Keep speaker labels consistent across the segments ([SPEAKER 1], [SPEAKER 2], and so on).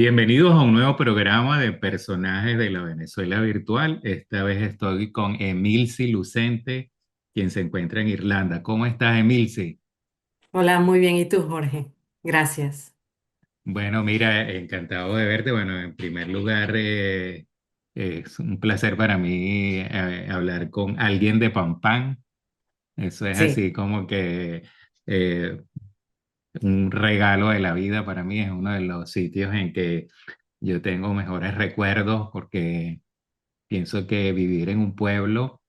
[SPEAKER 1] Bienvenidos a un nuevo programa de personajes de la Venezuela virtual. Esta vez estoy con Emilcy Lucente, quien se encuentra en Irlanda. ¿Cómo estás, Emilcy?
[SPEAKER 2] Hola, muy bien. ¿Y tú, Jorge? Gracias.
[SPEAKER 1] Bueno, mira, encantado de verte. Bueno, en primer lugar, es un placer para mí hablar con alguien de Pampán. Eso es
[SPEAKER 2] Sí,
[SPEAKER 1] así como que eh, un regalo de la vida para mí. Es uno de los sitios en que yo tengo mejores recuerdos porque pienso que vivir en un pueblo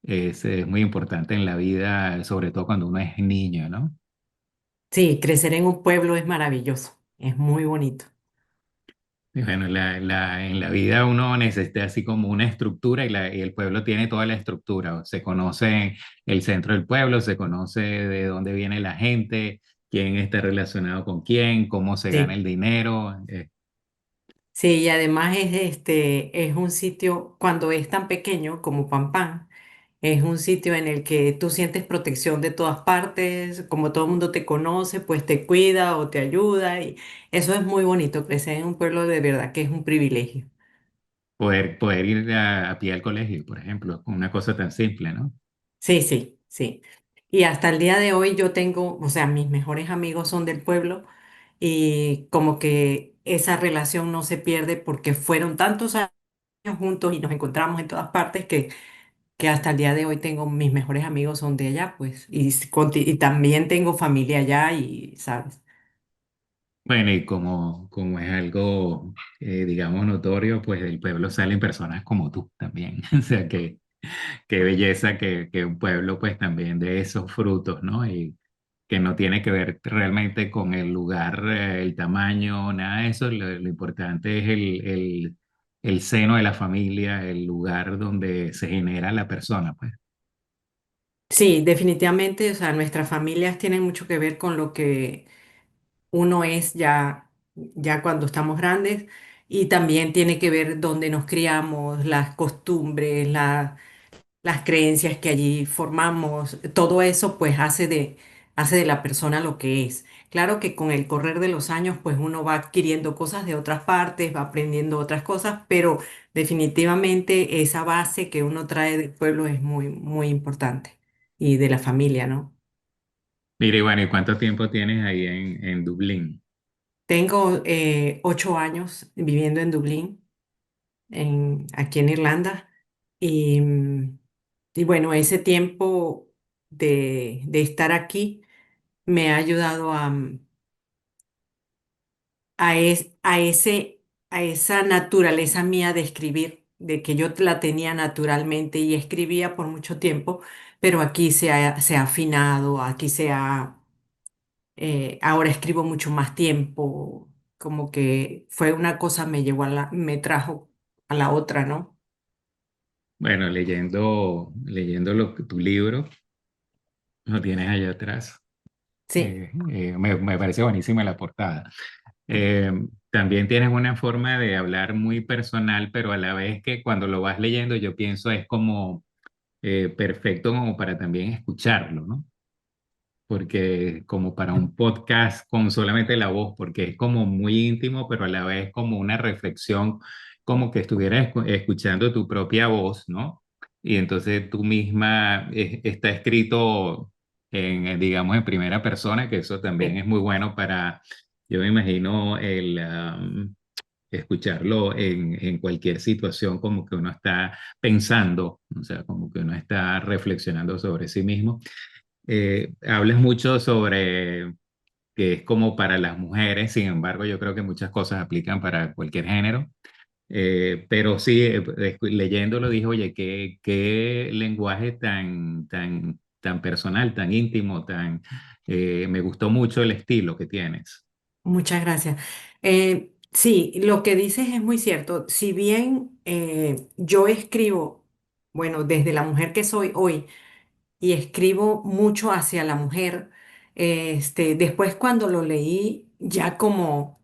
[SPEAKER 1] es muy importante en la vida, sobre todo cuando uno es niño, ¿no?
[SPEAKER 2] sí, crecer en un pueblo es maravilloso, es muy bonito.
[SPEAKER 1] Y bueno, en la vida uno necesita así como una estructura y el pueblo tiene toda la estructura. Se conoce el centro del pueblo, se conoce de dónde viene la gente, quién está relacionado con quién, cómo se gana
[SPEAKER 2] Sí,
[SPEAKER 1] el dinero.
[SPEAKER 2] sí, y además es un sitio, cuando es tan pequeño como Pampán, es un sitio en el que tú sientes protección de todas partes, como todo el mundo te conoce, pues te cuida o te ayuda, y eso es muy bonito, crecer en un pueblo de verdad que es un privilegio.
[SPEAKER 1] Poder ir a pie al colegio, por ejemplo, una cosa tan simple, ¿no?
[SPEAKER 2] Sí, sí, sí. Y hasta el día de hoy yo tengo, o sea, mis mejores amigos son del pueblo y como que esa relación no se pierde porque fueron tantos años juntos y nos encontramos en todas partes que hasta el día de hoy tengo mis mejores amigos son de allá, pues, y también tengo familia allá y, ¿sabes?
[SPEAKER 1] Bueno, y como es algo, digamos, notorio, pues del pueblo salen personas como tú también. O sea, que qué belleza que un pueblo pues también de esos frutos, ¿no? Y que no tiene que ver realmente con el lugar, el tamaño, nada de eso. Lo importante es el seno de la familia, el lugar donde se genera la persona, pues.
[SPEAKER 2] Sí, definitivamente, o sea, nuestras familias tienen mucho que ver con lo que uno es ya cuando estamos grandes y también tiene que ver dónde nos criamos, las costumbres, las creencias que allí formamos, todo eso pues hace de la persona lo que es. Claro que con el correr de los años pues uno va adquiriendo cosas de otras partes, va aprendiendo otras cosas, pero definitivamente esa base que uno trae del pueblo es muy, muy importante y de la familia, ¿no?
[SPEAKER 1] Mire, y bueno, ¿y cuánto tiempo tienes ahí en Dublín?
[SPEAKER 2] Tengo 8 años viviendo en Dublín, aquí en Irlanda, y, y bueno, ese tiempo de estar aquí me ha ayudado a esa naturaleza mía de escribir, de que yo la tenía naturalmente y escribía por mucho tiempo, pero aquí se ha afinado, ahora escribo mucho más tiempo, como que fue una cosa me trajo a la otra, ¿no?
[SPEAKER 1] Bueno, leyendo tu libro, lo tienes allá atrás.
[SPEAKER 2] Sí,
[SPEAKER 1] Me parece buenísima la portada. Eh, También tienes una forma de hablar muy personal, pero a la vez que cuando lo vas leyendo yo pienso es como perfecto como para también escucharlo, ¿no? Porque como para un podcast con solamente la voz, porque es como muy íntimo, pero a la vez como una reflexión, como que estuvieras escuchando tu propia voz, ¿no? Y entonces tú misma está escrito digamos, en primera persona, que eso también
[SPEAKER 2] sí.
[SPEAKER 1] es muy bueno para, yo me imagino, escucharlo en cualquier situación, como que uno está pensando, o sea, como que uno está reflexionando sobre sí mismo. Hablas mucho sobre que es como para las mujeres, sin embargo, yo creo que muchas cosas aplican para cualquier género. Pero sí, leyéndolo dije, oye, qué lenguaje tan personal, tan íntimo, me gustó mucho el estilo que tienes.
[SPEAKER 2] Muchas gracias. Sí, lo que dices es muy cierto. Si bien yo escribo, bueno, desde la mujer que soy hoy, y escribo mucho hacia la mujer. Después cuando lo leí ya como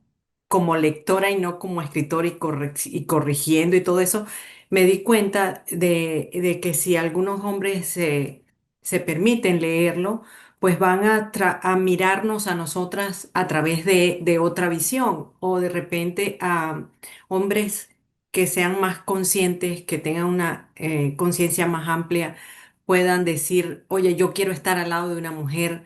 [SPEAKER 2] lectora y no como escritora y corrigiendo y todo eso, me di cuenta de que si algunos hombres se permiten leerlo, pues van a mirarnos a nosotras a través de otra visión o de repente a hombres que sean más conscientes, que tengan una conciencia más amplia, puedan decir, oye, yo quiero estar al lado de una mujer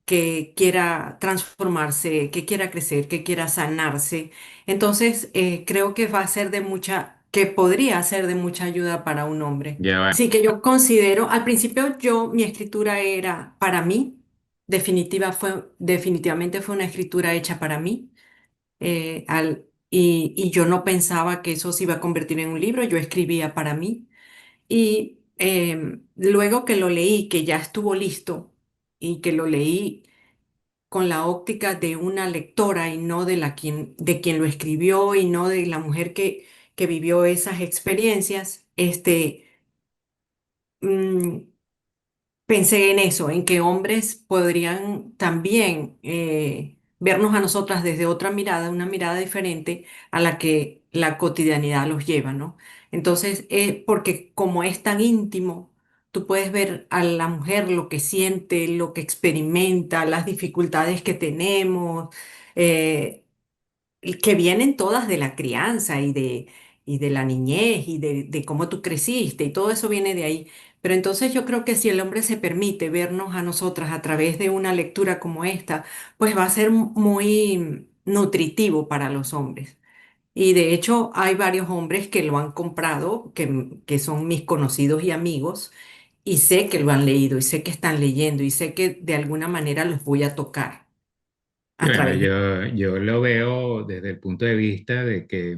[SPEAKER 2] que quiera transformarse, que quiera crecer, que quiera sanarse. Entonces, creo que va a ser de mucha, que podría ser de mucha ayuda para un hombre.
[SPEAKER 1] Ya va.
[SPEAKER 2] Sí, que yo considero, al principio mi escritura era para mí, definitivamente fue una escritura hecha para mí, y yo no pensaba que eso se iba a convertir en un libro, yo escribía para mí. Y luego que lo leí, que ya estuvo listo y que lo leí con la óptica de una lectora y no de quien lo escribió y no de la mujer que vivió esas experiencias, mm, pensé en eso, en que hombres podrían también vernos a nosotras desde otra mirada, una mirada diferente a la que la cotidianidad los lleva, ¿no? Entonces, porque como es tan íntimo, tú puedes ver a la mujer lo que siente, lo que experimenta, las dificultades que tenemos, eh, y que vienen todas de la crianza y de la niñez y de cómo tú creciste y todo eso viene de ahí. Pero entonces yo creo que si el hombre se permite vernos a nosotras a través de una lectura como esta, pues va a ser muy nutritivo para los hombres. Y de hecho hay varios hombres que lo han comprado, que son mis conocidos y amigos, y sé que lo han leído y sé que están leyendo y sé que de alguna manera los voy a tocar
[SPEAKER 1] Y
[SPEAKER 2] a
[SPEAKER 1] bueno,
[SPEAKER 2] través de...
[SPEAKER 1] yo lo veo desde el punto de vista de que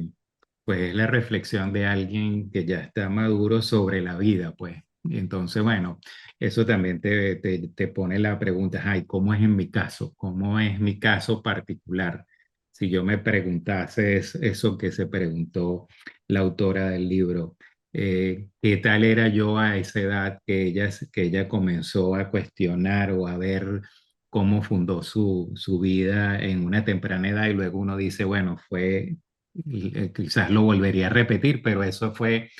[SPEAKER 1] pues es la reflexión de alguien que ya está maduro sobre la vida, pues. Y entonces, bueno, eso también te pone la pregunta, ay, ¿cómo es en mi caso? ¿Cómo es mi caso particular? Si yo me preguntase eso que se preguntó la autora del libro, ¿qué tal era yo a esa edad que ella comenzó a cuestionar o a ver cómo fundó su vida en una temprana edad y luego uno dice, bueno, fue y, quizás lo volvería a repetir, pero eso fue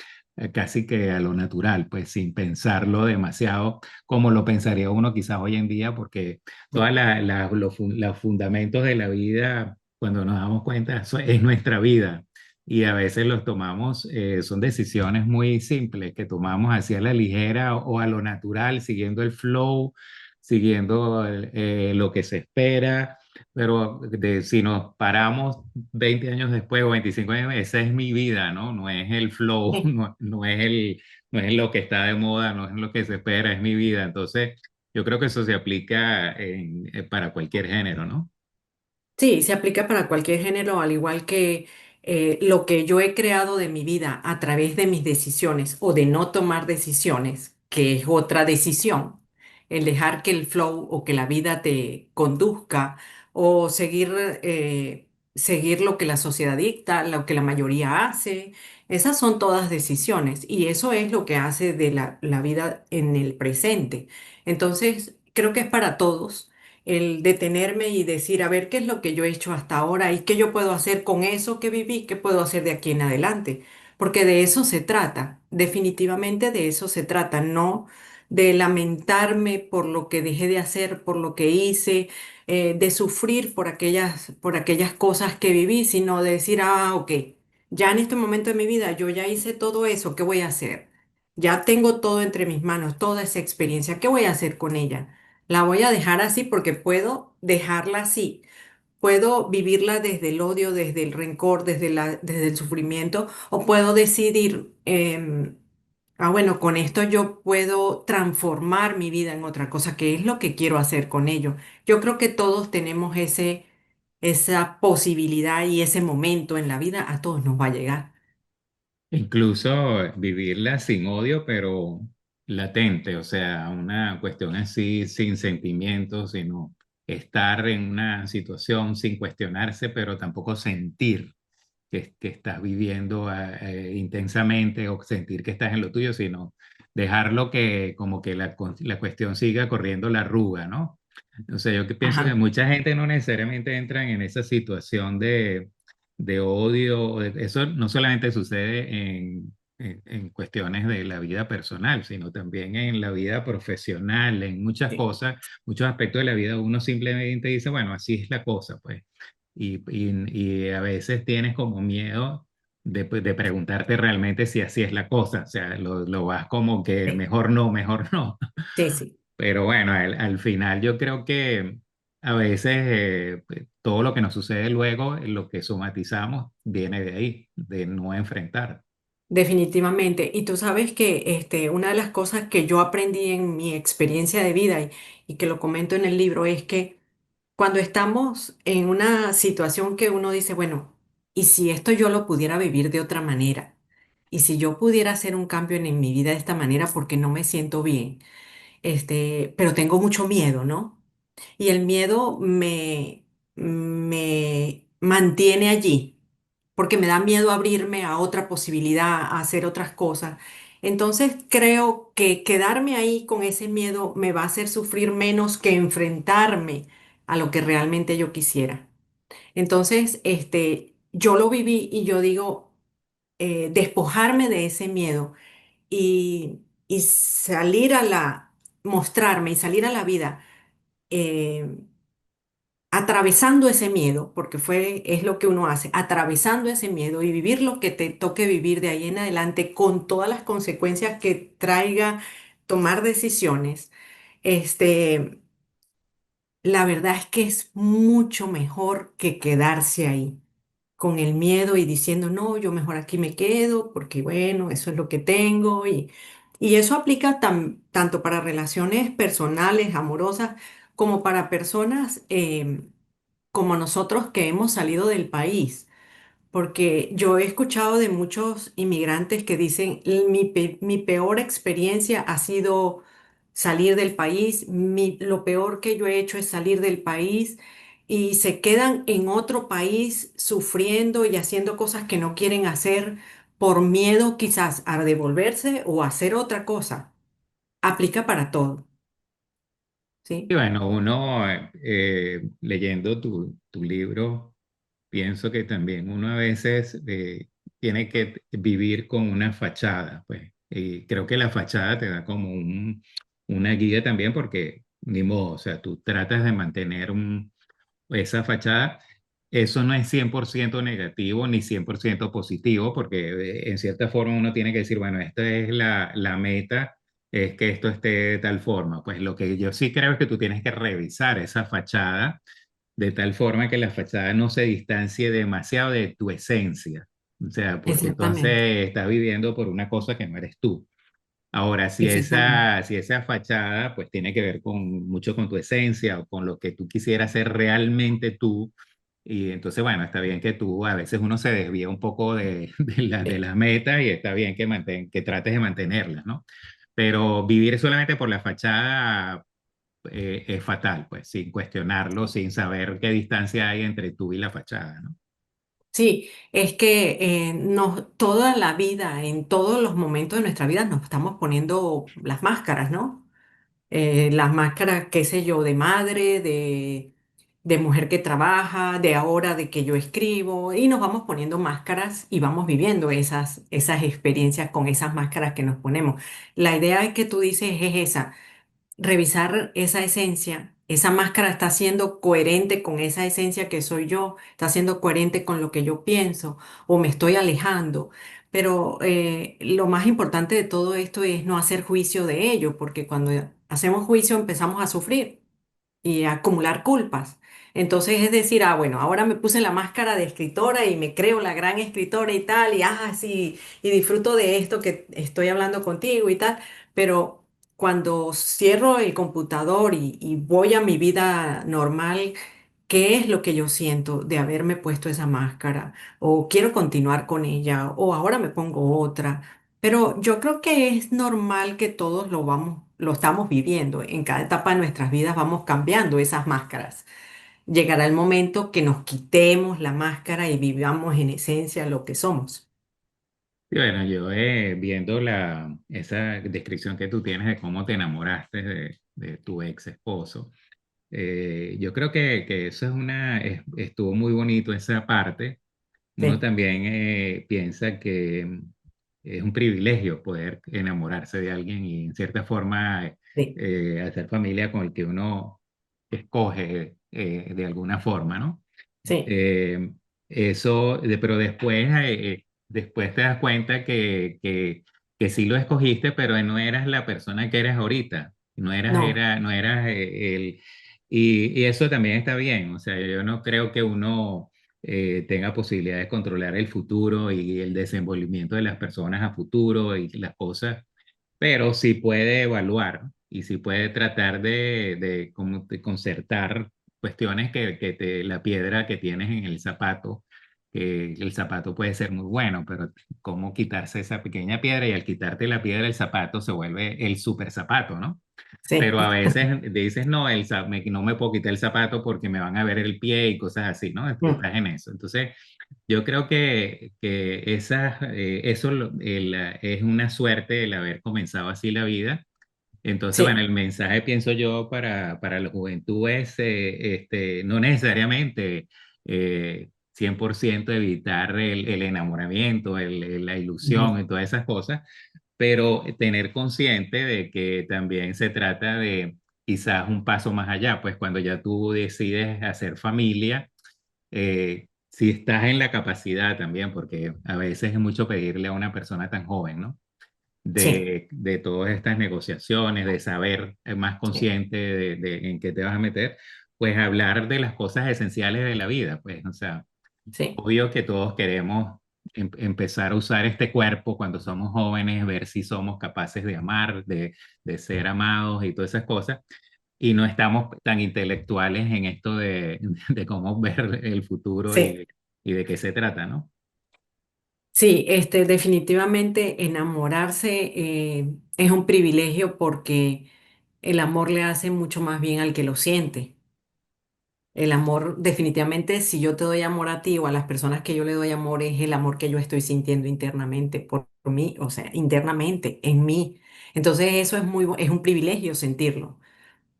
[SPEAKER 1] casi que a lo natural, pues sin pensarlo demasiado, como lo pensaría uno quizás hoy en día, porque todos los fundamentos de la vida, cuando nos damos cuenta, eso es nuestra vida. Y a veces los tomamos, son decisiones muy simples que tomamos hacia la ligera o a lo natural, siguiendo el flow, siguiendo lo que se espera, pero si nos paramos 20 años después o 25 años, esa es mi vida, ¿no? No es el flow, no es lo que está de moda, no es lo que se espera, es mi vida. Entonces, yo creo que eso se aplica para cualquier género, ¿no?
[SPEAKER 2] Sí, se aplica para cualquier género, al igual que lo que yo he creado de mi vida a través de mis decisiones o de no tomar decisiones, que es otra decisión, el dejar que el flow o que la vida te conduzca o seguir lo que la sociedad dicta, lo que la mayoría hace, esas son todas decisiones y eso es lo que hace de la vida en el presente. Entonces, creo que es para todos el detenerme y decir, a ver, ¿qué es lo que yo he hecho hasta ahora y qué yo puedo hacer con eso que viví? ¿Qué puedo hacer de aquí en adelante? Porque de eso se trata, definitivamente de eso se trata, no de lamentarme por lo que dejé de hacer, por lo que hice, de sufrir por aquellas cosas que viví, sino de decir, ah, ok, ya en este momento de mi vida yo ya hice todo eso, ¿qué voy a hacer? Ya tengo todo entre mis manos, toda esa experiencia, ¿qué voy a hacer con ella? La voy a dejar así porque puedo dejarla así. Puedo vivirla desde el odio, desde el rencor, desde el sufrimiento, o puedo decidir, bueno, con esto yo puedo transformar mi vida en otra cosa, que es lo que quiero hacer con ello. Yo creo que todos tenemos esa posibilidad y ese momento en la vida, a todos nos va a llegar.
[SPEAKER 1] Incluso vivirla sin odio, pero latente, o sea, una cuestión así sin sentimientos, sino estar en una situación sin cuestionarse, pero tampoco sentir que estás viviendo intensamente o sentir que estás en lo tuyo, sino dejarlo que como que la cuestión siga corriendo la arruga, ¿no? O sea, yo que pienso que
[SPEAKER 2] Ajá.
[SPEAKER 1] mucha gente no necesariamente entra en esa situación de odio. Eso no solamente sucede en cuestiones de la vida personal, sino también en la vida profesional, en muchas
[SPEAKER 2] Sí,
[SPEAKER 1] cosas, muchos aspectos de la vida, uno simplemente dice, bueno, así es la cosa, pues. Y a veces tienes como miedo de, pues, de preguntarte realmente si así es la cosa, o sea, lo vas como que
[SPEAKER 2] sí,
[SPEAKER 1] mejor no.
[SPEAKER 2] sí, sí.
[SPEAKER 1] Pero bueno, al final yo creo que a veces todo lo que nos sucede luego, lo que somatizamos, viene de ahí, de no enfrentar.
[SPEAKER 2] Definitivamente. Y tú sabes que una de las cosas que yo aprendí en mi experiencia de vida y que lo comento en el libro es que cuando estamos en una situación que uno dice, bueno, ¿y si esto yo lo pudiera vivir de otra manera? ¿Y si yo pudiera hacer un cambio en mi vida de esta manera porque no me siento bien? Pero tengo mucho miedo, ¿no? Y el miedo me mantiene allí, porque me da miedo abrirme a otra posibilidad, a hacer otras cosas. Entonces creo que quedarme ahí con ese miedo me va a hacer sufrir menos que enfrentarme a lo que realmente yo quisiera. Entonces, yo lo viví y yo digo, despojarme de ese miedo y salir mostrarme y salir a la vida eh, atravesando ese miedo, porque es lo que uno hace, atravesando ese miedo y vivir lo que te toque vivir de ahí en adelante con todas las consecuencias que traiga tomar decisiones, este, la verdad es que es mucho mejor que quedarse ahí con el miedo y diciendo, no, yo mejor aquí me quedo porque bueno, eso es lo que tengo y eso aplica tanto para relaciones personales, amorosas, como para personas como nosotros que hemos salido del país. Porque yo he escuchado de muchos inmigrantes que dicen, Mi peor experiencia ha sido salir del país, lo peor que yo he hecho es salir del país y se quedan en otro país sufriendo y haciendo cosas que no quieren hacer por miedo quizás a devolverse o a hacer otra cosa. Aplica para todo,
[SPEAKER 1] Y
[SPEAKER 2] ¿sí?
[SPEAKER 1] bueno, uno leyendo tu libro, pienso que también uno a veces tiene que vivir con una fachada, pues. Y creo que la fachada te da como una guía también porque, ni modo, o sea, tú tratas de mantener esa fachada. Eso no es 100% negativo ni 100% positivo porque en cierta forma uno tiene que decir, bueno, esta es la meta, es que esto esté de tal forma. Pues lo que yo sí creo es que tú tienes que revisar esa fachada de tal forma que la fachada no se distancie demasiado de tu esencia. O sea, porque
[SPEAKER 2] Exactamente,
[SPEAKER 1] entonces estás viviendo por una cosa que no eres tú. Ahora,
[SPEAKER 2] exactamente.
[SPEAKER 1] si esa fachada pues tiene que ver mucho con tu esencia o con lo que tú quisieras ser realmente tú, y entonces, bueno, está bien que tú, a veces uno se desvía un poco de
[SPEAKER 2] Sí.
[SPEAKER 1] las metas y está bien que trates de mantenerlas, ¿no? Pero vivir solamente por la fachada es fatal, pues, sin cuestionarlo, sin saber qué distancia hay entre tú y la fachada, ¿no?
[SPEAKER 2] Sí, es que toda la vida, en todos los momentos de nuestra vida nos estamos poniendo las máscaras, ¿no? Las máscaras, qué sé yo, de madre, de mujer que trabaja, de ahora de que yo escribo, y nos vamos poniendo máscaras y vamos viviendo esas experiencias con esas máscaras que nos ponemos. La idea que tú dices es esa, revisar esa esencia, esa máscara está siendo coherente con esa esencia que soy yo, está siendo coherente con lo que yo pienso o me estoy alejando. Pero lo más importante de todo esto es no hacer juicio de ello, porque cuando hacemos juicio empezamos a sufrir y acumular culpas. Entonces es decir, bueno, ahora me puse la máscara de escritora y me creo la gran escritora y tal, y sí, y disfruto de esto que estoy hablando contigo y tal, pero cuando cierro el computador y voy a mi vida normal, ¿qué es lo que yo siento de haberme puesto esa máscara? O quiero continuar con ella, o ahora me pongo otra. Pero yo creo que es normal que todos lo estamos viviendo. En cada etapa de nuestras vidas vamos cambiando esas máscaras. Llegará el momento que nos quitemos la máscara y vivamos en esencia lo que somos.
[SPEAKER 1] Y bueno, yo viendo esa descripción que tú tienes de cómo te enamoraste de tu ex esposo, yo creo que eso estuvo muy bonito esa parte. Uno
[SPEAKER 2] Sí,
[SPEAKER 1] también piensa que es un privilegio poder enamorarse de alguien y en cierta forma
[SPEAKER 2] Sí,
[SPEAKER 1] hacer familia con el que uno escoge de alguna forma, ¿no?
[SPEAKER 2] sí,
[SPEAKER 1] Eh, pero después, después te das cuenta que sí lo escogiste, pero no eras la persona que eres ahorita.
[SPEAKER 2] no,
[SPEAKER 1] No eras el... Y eso también está bien. O sea, yo no creo que uno tenga posibilidad de controlar el futuro y el desenvolvimiento de las personas a futuro y las cosas, pero sí puede evaluar y sí puede tratar como de concertar cuestiones la piedra que tienes en el zapato, que el zapato puede ser muy bueno, pero cómo quitarse esa pequeña piedra y al quitarte la piedra el zapato se vuelve el super zapato, ¿no?
[SPEAKER 2] sí,
[SPEAKER 1] Pero a veces dices, no, no me puedo quitar el zapato porque me van a ver el pie y cosas así, ¿no?
[SPEAKER 2] mm,
[SPEAKER 1] Estás en eso. Entonces, yo creo que es una suerte el haber comenzado así la vida. Entonces, bueno,
[SPEAKER 2] sí,
[SPEAKER 1] el mensaje, pienso yo, para la juventud es no necesariamente 100% evitar el enamoramiento, la
[SPEAKER 2] ujú,
[SPEAKER 1] ilusión y todas esas cosas, pero tener consciente de que también se trata de quizás un paso más allá, pues cuando ya tú decides hacer familia, si estás en la capacidad también, porque a veces es mucho pedirle a una persona tan joven, ¿no?
[SPEAKER 2] sí,
[SPEAKER 1] De todas estas negociaciones, de saber más
[SPEAKER 2] sí,
[SPEAKER 1] consciente de en qué te vas a meter, pues hablar de las cosas esenciales de la vida, pues, o sea,
[SPEAKER 2] sí,
[SPEAKER 1] obvio que todos queremos empezar a usar este cuerpo cuando somos jóvenes, ver si somos capaces de amar, de ser amados y todas esas cosas. Y no estamos tan intelectuales en esto de cómo ver el futuro
[SPEAKER 2] sí.
[SPEAKER 1] y de qué se trata, ¿no?
[SPEAKER 2] Sí, definitivamente enamorarse es un privilegio porque el amor le hace mucho más bien al que lo siente. El amor, definitivamente, si yo te doy amor a ti o a las personas que yo le doy amor, es el amor que yo estoy sintiendo internamente por mí, o sea, internamente, en mí. Entonces eso es es un privilegio sentirlo.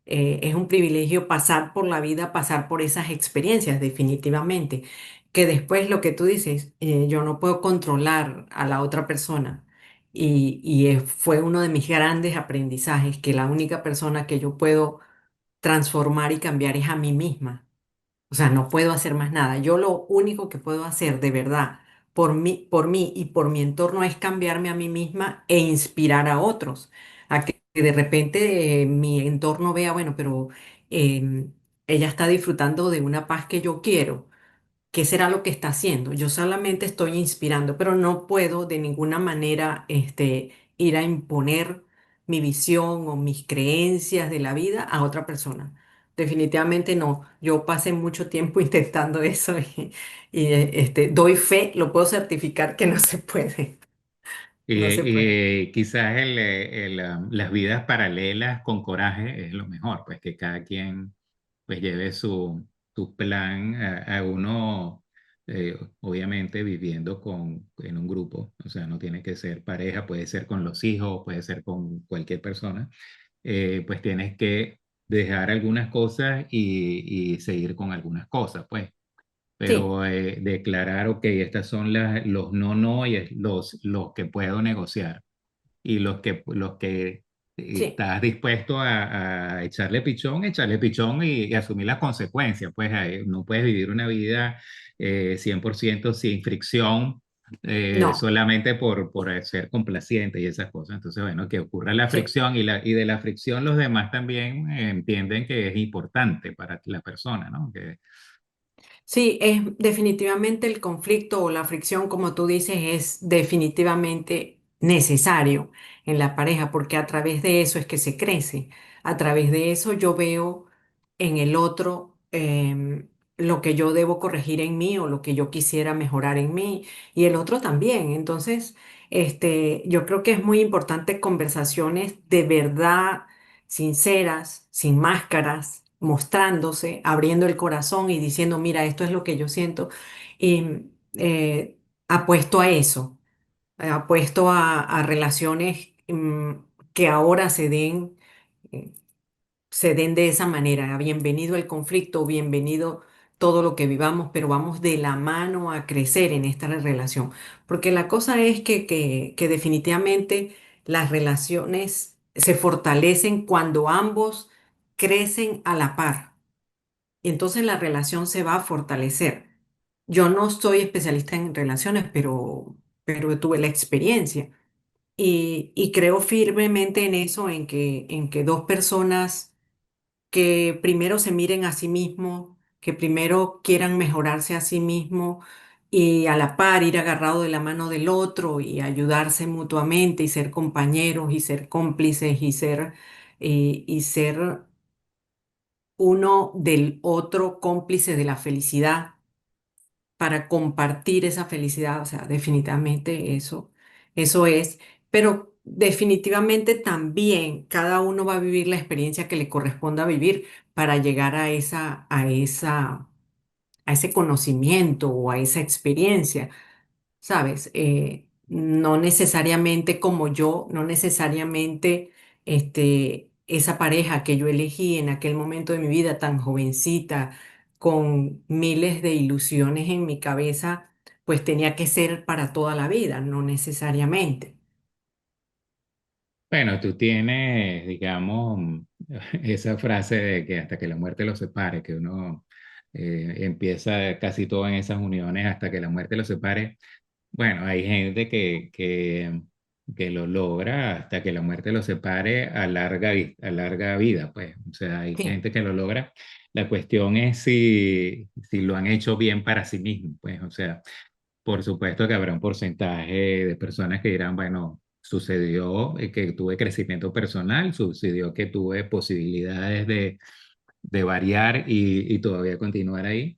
[SPEAKER 2] Es un privilegio pasar por la vida, pasar por esas experiencias, definitivamente. Que después lo que tú dices, yo no puedo controlar a la otra persona. Fue uno de mis grandes aprendizajes, que la única persona que yo puedo transformar y cambiar es a mí misma. O sea, no puedo hacer más nada. Yo lo único que puedo hacer de verdad por mí y por mi entorno es cambiarme a mí misma e inspirar a otros. A que de repente mi entorno vea, bueno, pero ella está disfrutando de una paz que yo quiero. ¿Qué será lo que está haciendo? Yo solamente estoy inspirando, pero no puedo de ninguna manera ir a imponer mi visión o mis creencias de la vida a otra persona. Definitivamente no. Yo pasé mucho tiempo intentando eso y doy fe, lo puedo certificar que no se puede. No se puede.
[SPEAKER 1] Y quizás las vidas paralelas con coraje es lo mejor, pues que cada quien pues lleve su plan a uno, obviamente viviendo en un grupo, o sea, no tiene que ser pareja, puede ser con los hijos, puede ser con cualquier persona, pues tienes que dejar algunas cosas y seguir con algunas cosas, pues
[SPEAKER 2] Sí,
[SPEAKER 1] pero declarar, ok, estas son los no, no y los que puedo negociar y los que
[SPEAKER 2] sí,
[SPEAKER 1] estás dispuesto a echarle pichón y asumir las consecuencias. Pues no puedes vivir una vida 100% sin fricción.
[SPEAKER 2] no,
[SPEAKER 1] Solamente por ser complaciente y esas cosas. Entonces, bueno, que ocurra la
[SPEAKER 2] sí.
[SPEAKER 1] fricción y de la fricción los demás también entienden que es importante para la persona, ¿no? Que,
[SPEAKER 2] Sí, es definitivamente el conflicto o la fricción, como tú dices, es definitivamente necesario en la pareja, porque a través de eso es que se crece. A través de eso yo veo en el otro lo que yo debo corregir en mí o lo que yo quisiera mejorar en mí y el otro también. Entonces, yo creo que es muy importante conversaciones de verdad sinceras, sin máscaras, mostrándose, abriendo el corazón y diciendo, mira, esto es lo que yo siento. Y apuesto a eso, apuesto a relaciones que ahora eh, se den de esa manera. Bienvenido el conflicto, bienvenido. todo lo que vivamos, pero vamos de la mano a crecer en esta relación. Porque la cosa es que definitivamente las relaciones se fortalecen cuando ambos crecen a la par. Y entonces la relación se va a fortalecer. Yo no soy especialista en relaciones, pero tuve la experiencia. Y creo firmemente en eso, en que dos personas que primero se miren a sí mismos, que primero quieran mejorarse a sí mismos y a la par ir agarrado de la mano del otro y ayudarse mutuamente y ser compañeros y ser cómplices y ser uno del otro cómplice de la felicidad para compartir esa felicidad. O sea, definitivamente eso es, pero definitivamente también cada uno va a vivir la experiencia que le corresponda vivir para llegar a ese conocimiento o a esa experiencia. ¿Sabes? No necesariamente como yo, no necesariamente esa pareja que yo elegí en aquel momento de mi vida tan jovencita, con miles de ilusiones en mi cabeza, pues tenía que ser para toda la vida, no necesariamente.
[SPEAKER 1] Bueno, tú tienes, digamos, esa frase de que hasta que la muerte los separe, que uno empieza casi todo en esas uniones hasta que la muerte los separe. Bueno, hay gente que lo logra hasta que la muerte los separe a larga vida, pues. O sea, hay
[SPEAKER 2] Sí,
[SPEAKER 1] gente que lo logra. La cuestión es si lo han hecho bien para sí mismos, pues. O sea, por supuesto que habrá un porcentaje de personas que dirán, bueno, sucedió que tuve crecimiento personal, sucedió que tuve posibilidades de variar y todavía continuar ahí.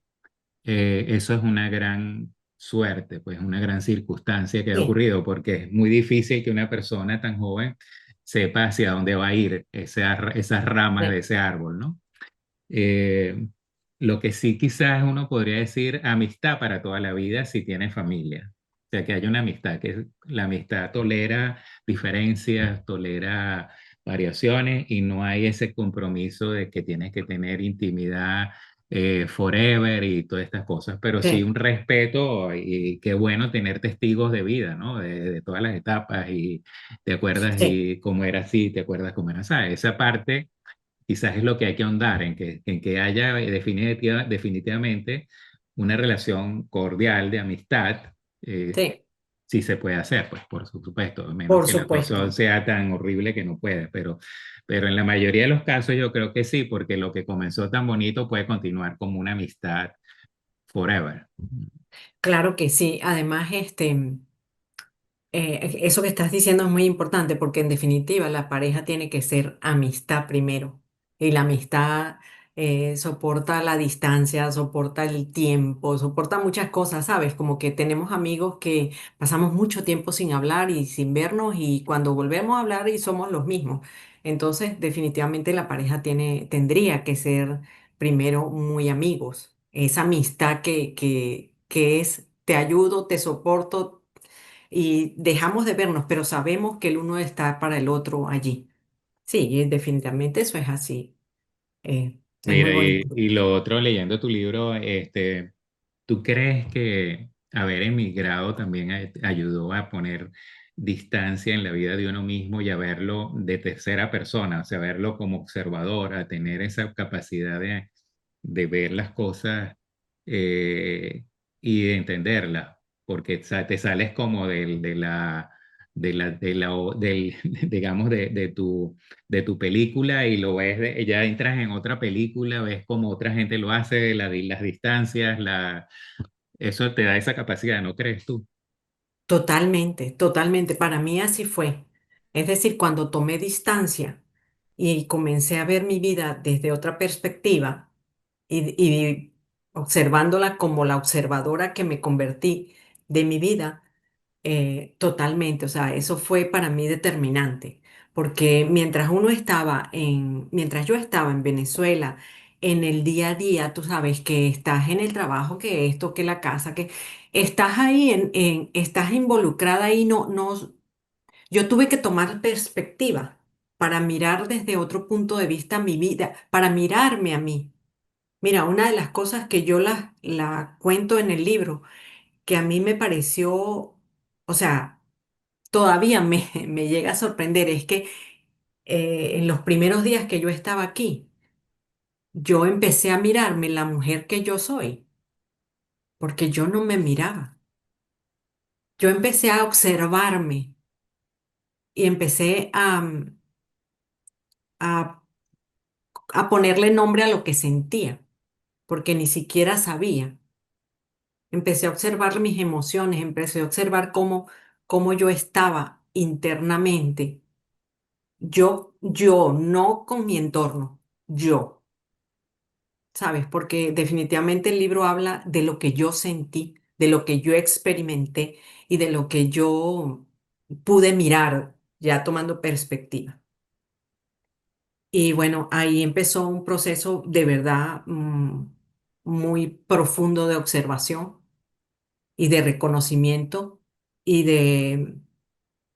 [SPEAKER 1] Eso es una gran suerte, pues una gran circunstancia que ha
[SPEAKER 2] sí,
[SPEAKER 1] ocurrido, porque es muy difícil que una persona tan joven sepa hacia dónde va a ir esas ramas de
[SPEAKER 2] sí,
[SPEAKER 1] ese árbol, ¿no? Eh, lo que sí quizás uno podría decir amistad para toda la vida si tiene familia. O sea, que haya una amistad, que la amistad tolera diferencias, tolera variaciones y no hay ese compromiso de que tienes que tener intimidad forever y todas estas cosas, pero sí
[SPEAKER 2] sí,
[SPEAKER 1] un respeto y qué bueno tener testigos de vida, ¿no? De todas las etapas y te acuerdas
[SPEAKER 2] sí,
[SPEAKER 1] y cómo era así, te acuerdas cómo era así. Esa parte quizás es lo que hay que ahondar, en que haya definitivamente una relación cordial de amistad,
[SPEAKER 2] sí,
[SPEAKER 1] sí se puede hacer, pues por supuesto, a menos
[SPEAKER 2] por
[SPEAKER 1] que la cosa
[SPEAKER 2] supuesto.
[SPEAKER 1] sea tan horrible que no puede, pero en la mayoría de los casos yo creo que sí, porque lo que comenzó tan bonito puede continuar como una amistad forever.
[SPEAKER 2] Claro que sí. Además, eso que estás diciendo es muy importante porque en definitiva la pareja tiene que ser amistad primero y la amistad soporta la distancia, soporta el tiempo, soporta muchas cosas, ¿sabes? Como que tenemos amigos que pasamos mucho tiempo sin hablar y sin vernos y cuando volvemos a hablar y somos los mismos. Entonces, definitivamente la pareja tendría que ser primero muy amigos. Esa amistad que es te ayudo, te soporto y dejamos de vernos, pero sabemos que el uno está para el otro allí. Sí, y definitivamente eso es así. Es muy
[SPEAKER 1] Mira,
[SPEAKER 2] bonito.
[SPEAKER 1] y lo otro, leyendo tu libro, ¿tú crees que haber emigrado también ayudó a poner distancia en la vida de uno mismo y a verlo de tercera persona, o sea, verlo como observador, a tener esa capacidad de ver las cosas y de entenderlas? Porque te sales como digamos, de tu película y lo ves, ya entras en otra película, ves como otra gente lo hace, las distancias, eso te da esa capacidad, ¿no crees tú?
[SPEAKER 2] Totalmente, totalmente. Para mí así fue. Es decir, cuando tomé distancia y comencé a ver mi vida desde otra perspectiva y observándola como la observadora que me convertí de mi vida, totalmente, o sea, eso fue para mí determinante, porque mientras yo estaba en Venezuela, en el día a día, tú sabes que estás en el trabajo, que esto, que la casa, que estás ahí, estás involucrada ahí, yo tuve que tomar perspectiva para mirar desde otro punto de vista mi vida, para mirarme a mí Mira, una de las cosas que yo la cuento en el libro, que a mí me pareció, o sea, todavía me llega a sorprender, es que en los primeros días que yo estaba aquí, yo empecé a mirarme la mujer que yo soy, porque yo no me miraba. Yo empecé a observarme y empecé a, a ponerle nombre a lo que sentía, porque ni siquiera sabía. Empecé a observar mis emociones, empecé a observar cómo yo estaba internamente. Yo, no con mi entorno, yo, ¿sabes? Porque definitivamente el libro habla de lo que yo sentí, de lo que yo experimenté y de lo que yo pude mirar, ya tomando perspectiva. Y bueno, ahí empezó un proceso de verdad muy profundo de observación y de reconocimiento y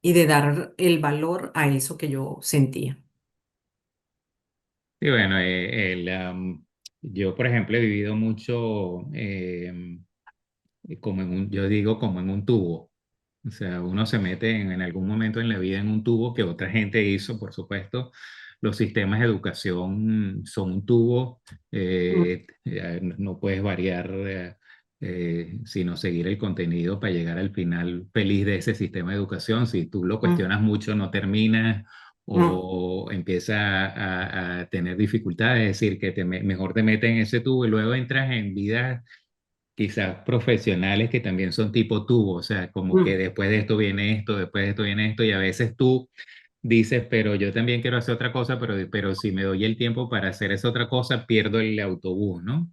[SPEAKER 2] y de dar el valor a eso que yo sentía.
[SPEAKER 1] Y bueno, yo, por ejemplo, he vivido mucho, como yo digo, como en un tubo. O sea, uno se mete en algún momento en la vida en un tubo que otra gente hizo, por supuesto. Los sistemas de educación son un tubo,
[SPEAKER 2] Mm,
[SPEAKER 1] no puedes variar, sino seguir el contenido para llegar al final feliz de ese sistema de educación. Si tú lo
[SPEAKER 2] mm,
[SPEAKER 1] cuestionas mucho, no terminas
[SPEAKER 2] mm,
[SPEAKER 1] o empieza a tener dificultades, es decir, que mejor te metes en ese tubo y luego entras en vidas quizás profesionales que también son tipo tubo, o sea, como que
[SPEAKER 2] mm,
[SPEAKER 1] después de esto viene esto, después de esto viene esto, y a veces tú dices, pero yo también quiero hacer otra cosa, pero si me doy el tiempo para hacer esa otra cosa, pierdo el autobús, ¿no?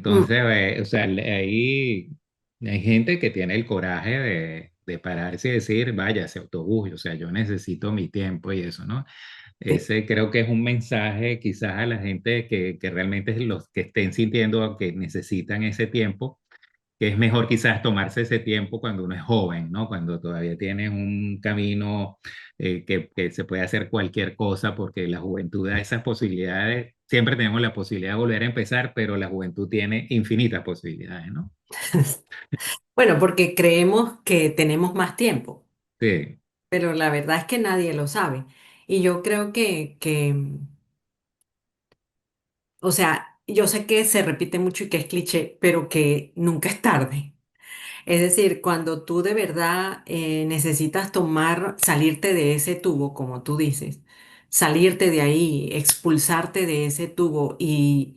[SPEAKER 2] mm.
[SPEAKER 1] Entonces, o sea, ahí hay gente que tiene el coraje de pararse y decir, vaya, ese autobús, o sea, yo necesito mi tiempo y eso, ¿no?
[SPEAKER 2] Sí.
[SPEAKER 1] Ese creo que es un mensaje quizás a la gente que realmente es los que estén sintiendo que necesitan ese tiempo, que es mejor quizás tomarse ese tiempo cuando uno es joven, ¿no? Cuando todavía tienes un camino que se puede hacer cualquier cosa, porque la juventud da esas posibilidades. Siempre tenemos la posibilidad de volver a empezar, pero la juventud tiene infinitas posibilidades, ¿no?
[SPEAKER 2] Bueno, porque creemos que tenemos más tiempo,
[SPEAKER 1] Sí,
[SPEAKER 2] pero la verdad es que nadie lo sabe. Y yo creo o sea, yo sé que se repite mucho y que es cliché, pero que nunca es tarde. Es decir, cuando tú de verdad necesitas salirte de ese tubo, como tú dices, salirte de ahí, expulsarte de ese tubo y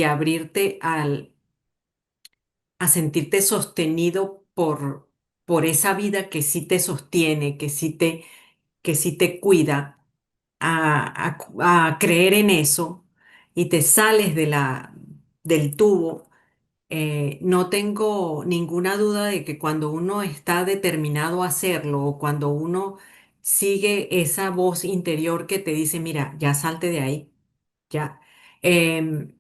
[SPEAKER 2] abrirte a sentirte sostenido por esa vida que sí te sostiene, que sí te cuida, a creer en eso y te sales del tubo. No tengo ninguna duda de que cuando uno está determinado a hacerlo o cuando uno sigue esa voz interior que te dice, mira, ya salte de ahí, ya, em,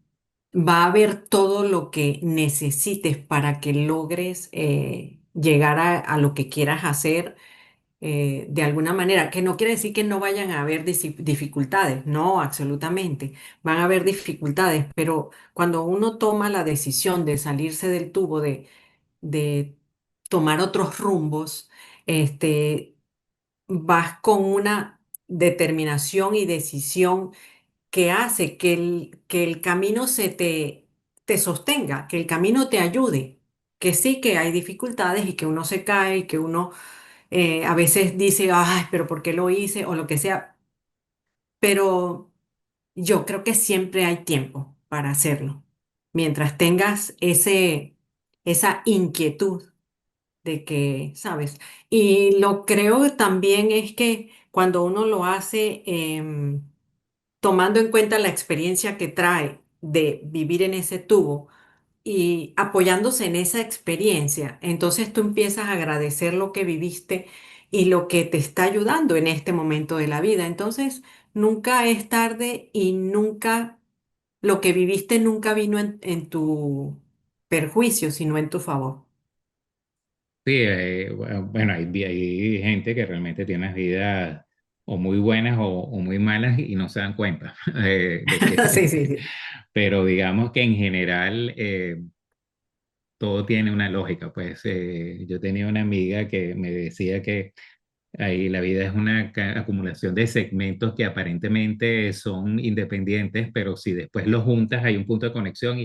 [SPEAKER 2] va a haber todo lo que necesites para que logres llegar a lo que quieras hacer de alguna manera, que no quiere decir que no vayan a haber dificultades, no, absolutamente, van a haber dificultades, pero cuando uno toma la decisión de salirse del tubo, de tomar otros rumbos, este, vas con una determinación y decisión que hace que el camino te sostenga, que el camino te ayude, que sí que hay dificultades y que uno se cae y que uno a veces dice, ay, pero ¿por qué lo hice? O lo que sea, pero yo creo que siempre hay tiempo para hacerlo. Mientras tengas esa inquietud de que, ¿sabes? Y lo creo también es que cuando uno lo hace tomando en cuenta la experiencia que trae de vivir en ese tubo, y apoyándose en esa experiencia, entonces tú empiezas a agradecer lo que viviste y lo que te está ayudando en este momento de la vida. Entonces, nunca es tarde y nunca, lo que viviste nunca vino en tu perjuicio, sino en tu favor.
[SPEAKER 1] sí, bueno, hay gente que realmente tiene vidas o muy buenas o muy malas y no se dan cuenta de
[SPEAKER 2] Sí,
[SPEAKER 1] que,
[SPEAKER 2] sí, sí.
[SPEAKER 1] pero digamos que en general todo tiene una lógica. Pues yo tenía una amiga que me decía que ahí la vida es una acumulación de segmentos que aparentemente son independientes, pero si después los juntas hay un punto de conexión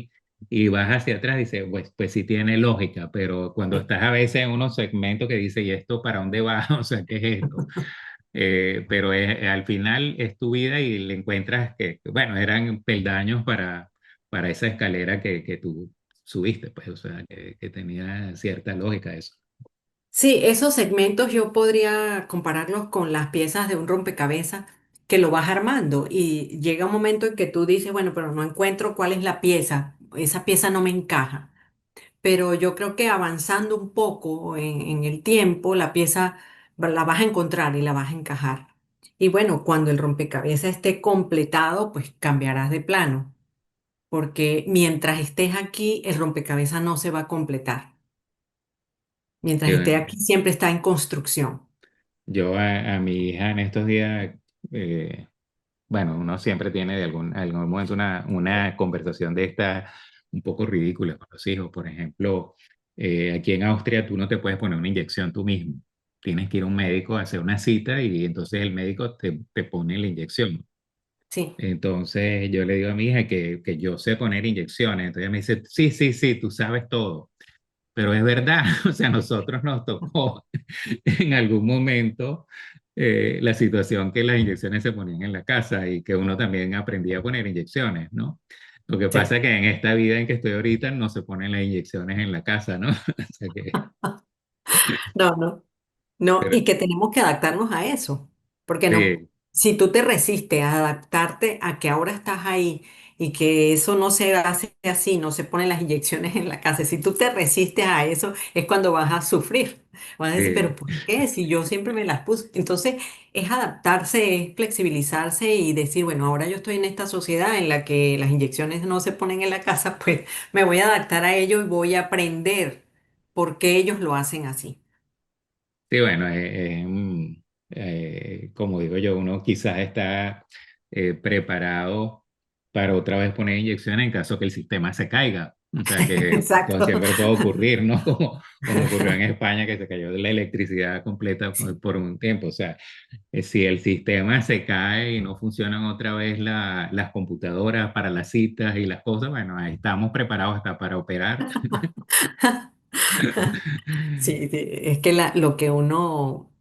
[SPEAKER 1] y vas hacia atrás, dice, pues sí tiene lógica, pero cuando
[SPEAKER 2] Sí.
[SPEAKER 1] estás a veces en unos segmentos que dice, ¿y esto para dónde va? O sea, ¿qué es esto? Pero al final es tu vida y le encuentras bueno, eran peldaños para esa escalera que tú subiste, pues, o sea, que tenía cierta lógica eso.
[SPEAKER 2] Sí, esos segmentos yo podría compararlos con las piezas de un rompecabezas que lo vas armando y llega un momento en que tú dices, bueno, pero no encuentro cuál es la pieza, esa pieza no me encaja. Pero yo creo que avanzando un poco en el tiempo, la pieza la vas a encontrar y la vas a encajar. Y bueno, cuando el rompecabezas esté completado, pues cambiarás de plano, porque mientras estés aquí, el rompecabezas no se va a completar. Mientras esté
[SPEAKER 1] Eh,
[SPEAKER 2] aquí, siempre está en construcción.
[SPEAKER 1] Yo a mi hija en estos días, eh, bueno, uno siempre tiene de algún momento una conversación de esta un poco ridícula con los hijos. Por ejemplo, aquí en Austria tú no te puedes poner una inyección tú mismo. Tienes que ir a un médico a hacer una cita y entonces el médico te pone la inyección.
[SPEAKER 2] Sí.
[SPEAKER 1] Entonces yo le digo a mi hija que yo sé poner inyecciones. Entonces ella me dice, sí, sí, sí, tú sabes todo. Pero es verdad, o sea, a nosotros nos tocó en algún momento la situación que las inyecciones se ponían en la casa y que uno también aprendía a poner inyecciones, ¿no? Lo que pasa
[SPEAKER 2] Sí.
[SPEAKER 1] es que en esta vida en que estoy ahorita no se ponen las inyecciones en la casa, ¿no? O sea que,
[SPEAKER 2] No, no. No,
[SPEAKER 1] pero
[SPEAKER 2] y que tenemos que adaptarnos a eso, porque no,
[SPEAKER 1] sí,
[SPEAKER 2] si tú te resistes a adaptarte a que ahora estás ahí y que eso no se hace así, no se ponen las inyecciones en la casa, si tú te resistes a eso es cuando vas a sufrir, vas a decir, pero
[SPEAKER 1] sí.
[SPEAKER 2] ¿por qué? Si yo siempre me las puse. Entonces es adaptarse, es flexibilizarse y decir, bueno, ahora yo estoy en esta sociedad en la que las inyecciones no se ponen en la casa, pues me voy a adaptar a ello y voy a aprender por qué ellos lo hacen así.
[SPEAKER 1] Sí, bueno, como digo yo, uno quizás está preparado para otra vez poner inyecciones en caso que el sistema se caiga. O sea que pues,
[SPEAKER 2] Exacto.
[SPEAKER 1] siempre puede ocurrir, ¿no? Como ocurrió en España, que se cayó la electricidad completa por un tiempo. O sea, si el sistema se cae y no funcionan otra vez las computadoras para las citas y las cosas, bueno, ahí estamos preparados hasta para operar.
[SPEAKER 2] Sí, sí, es que lo que uno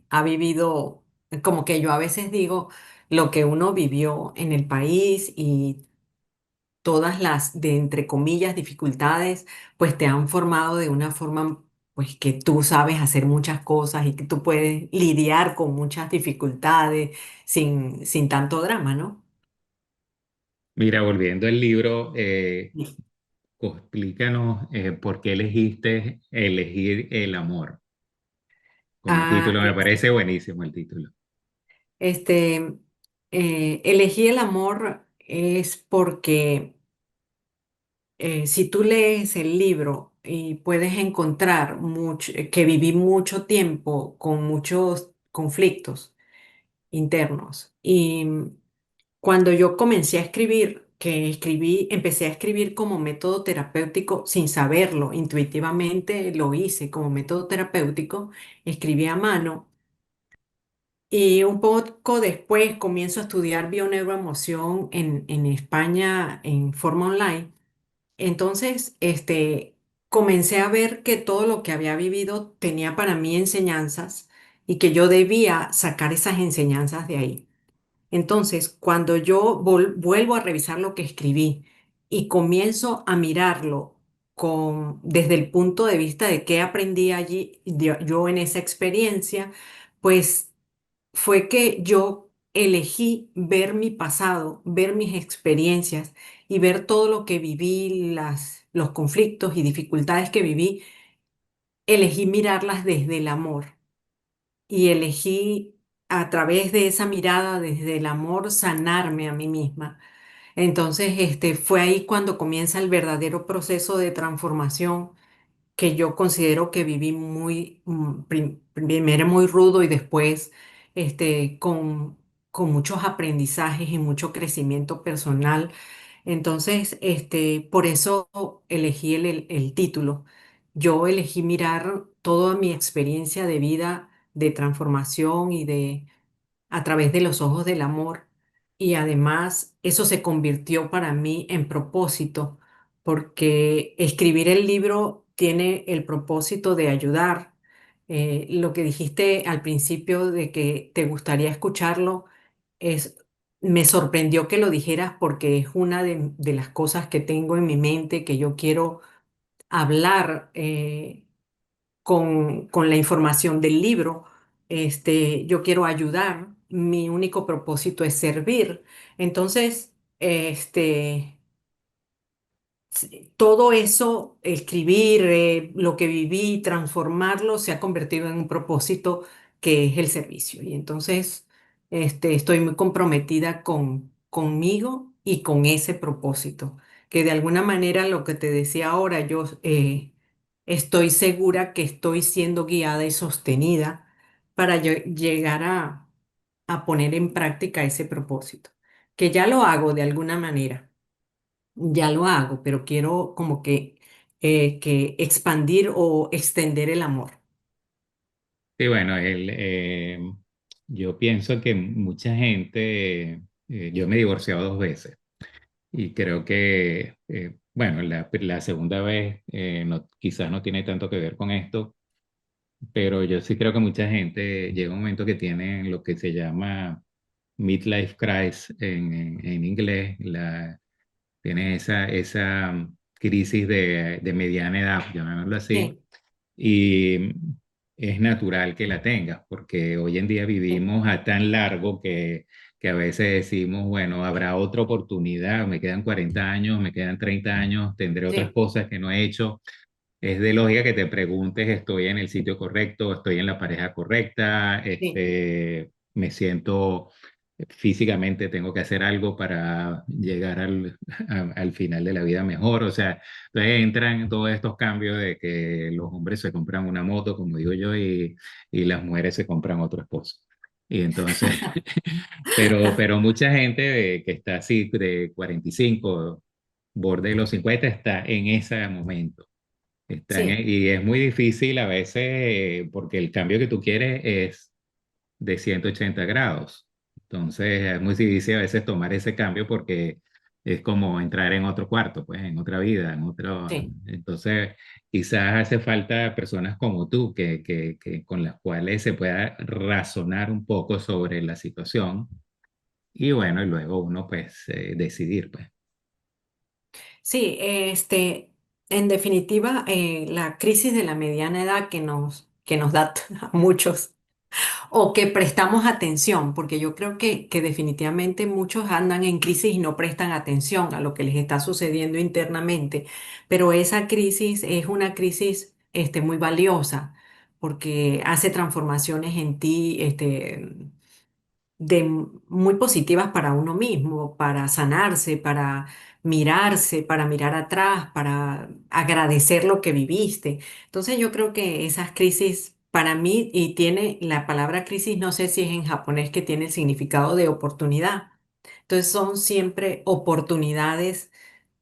[SPEAKER 2] ha vivido, como que yo a veces digo, lo que uno vivió en el país y todas las, de entre comillas, dificultades, pues te han formado de una forma, pues que tú sabes hacer muchas cosas y que tú puedes lidiar con muchas dificultades sin tanto drama, ¿no?
[SPEAKER 1] Mira, volviendo al libro,
[SPEAKER 2] Sí.
[SPEAKER 1] explícanos por qué elegiste elegir el amor. Como
[SPEAKER 2] Ah,
[SPEAKER 1] título, me parece buenísimo el título.
[SPEAKER 2] este, elegí el amor es porque si tú lees el libro y puedes encontrar mucho, que viví mucho tiempo con muchos conflictos internos y cuando yo comencé a escribir, que escribí, empecé a escribir como método terapéutico sin saberlo, intuitivamente lo hice como método terapéutico, escribí a mano. Y un poco después comienzo a estudiar bioneuroemoción en España en forma online. Entonces, comencé a ver que todo lo que había vivido tenía para mí enseñanzas y que yo debía sacar esas enseñanzas de ahí. Entonces, cuando yo vuelvo a revisar lo que escribí y comienzo a mirarlo desde el punto de vista de qué aprendí allí, yo en esa experiencia, pues fue que yo elegí ver mi pasado, ver mis experiencias y ver todo lo que viví, los conflictos y dificultades que viví, elegí mirarlas desde el amor y elegí a través de esa mirada, desde el amor, sanarme a mí misma. Entonces, fue ahí cuando comienza el verdadero proceso de transformación que yo considero que viví primero muy rudo y después con muchos aprendizajes y mucho crecimiento personal. Entonces, por eso elegí el título. Yo elegí mirar toda mi experiencia de vida, de transformación y de a través de los ojos del amor. Y además eso se convirtió para mí en propósito, porque escribir el libro tiene el propósito de ayudar. Lo que dijiste al principio de que te gustaría escucharlo, es, me sorprendió que lo dijeras porque es una de las cosas que tengo en mi mente que yo quiero hablar. Con la información del libro. Yo quiero ayudar, mi único propósito es servir. Entonces, todo eso, escribir, lo que viví, transformarlo, se ha convertido en un propósito que es el servicio. Y entonces, estoy muy comprometida conmigo y con ese propósito, que de alguna manera lo que te decía ahora, yo estoy segura que estoy siendo guiada y sostenida para llegar a poner en práctica ese propósito, que ya lo hago de alguna manera, ya lo hago, pero quiero como que expandir o extender el amor.
[SPEAKER 1] Sí, bueno, yo pienso que mucha gente, yo me he divorciado 2 veces y creo que, bueno, la segunda vez quizás no tiene tanto que ver con esto, pero yo sí creo que mucha gente llega un momento que tiene lo que se llama midlife crisis en inglés, tiene esa crisis de mediana edad, llamémoslo así,
[SPEAKER 2] Sí,
[SPEAKER 1] y es natural que la tengas, porque hoy en día
[SPEAKER 2] sí,
[SPEAKER 1] vivimos a tan largo que a veces decimos, bueno, habrá otra oportunidad, me quedan 40 años, me quedan 30 años, tendré otras
[SPEAKER 2] sí,
[SPEAKER 1] cosas que no he hecho. Es de lógica que te preguntes, ¿estoy en el sitio correcto? ¿Estoy en la pareja correcta?
[SPEAKER 2] sí,
[SPEAKER 1] Me siento físicamente, tengo que hacer algo para llegar al final de la vida mejor. O sea, entonces entran todos estos cambios de que los hombres se compran una moto, como digo yo, y las mujeres se compran otro esposo. Y entonces, pero mucha gente que está así de 45, borde de los 50, está en ese momento.
[SPEAKER 2] sí,
[SPEAKER 1] Y es muy difícil a veces porque el cambio que tú quieres es de 180 grados. Entonces es muy difícil a veces tomar ese cambio porque es como entrar en otro cuarto, pues en otra vida, en otro...
[SPEAKER 2] sí.
[SPEAKER 1] Entonces quizás hace falta personas como tú con las cuales se pueda razonar un poco sobre la situación y bueno, y luego uno pues decidir, pues.
[SPEAKER 2] Sí, en definitiva, la crisis de la mediana edad que nos da a muchos o que prestamos atención, porque yo creo que definitivamente muchos andan en crisis y no prestan atención a lo que les está sucediendo internamente, pero esa crisis es una crisis, muy valiosa porque hace transformaciones en ti, muy positivas para uno mismo, para sanarse, para mirar atrás, para agradecer lo que viviste. Entonces yo creo que esas crisis para mí, y tiene la palabra crisis, no sé si es en japonés que tiene el significado de oportunidad. Entonces son siempre oportunidades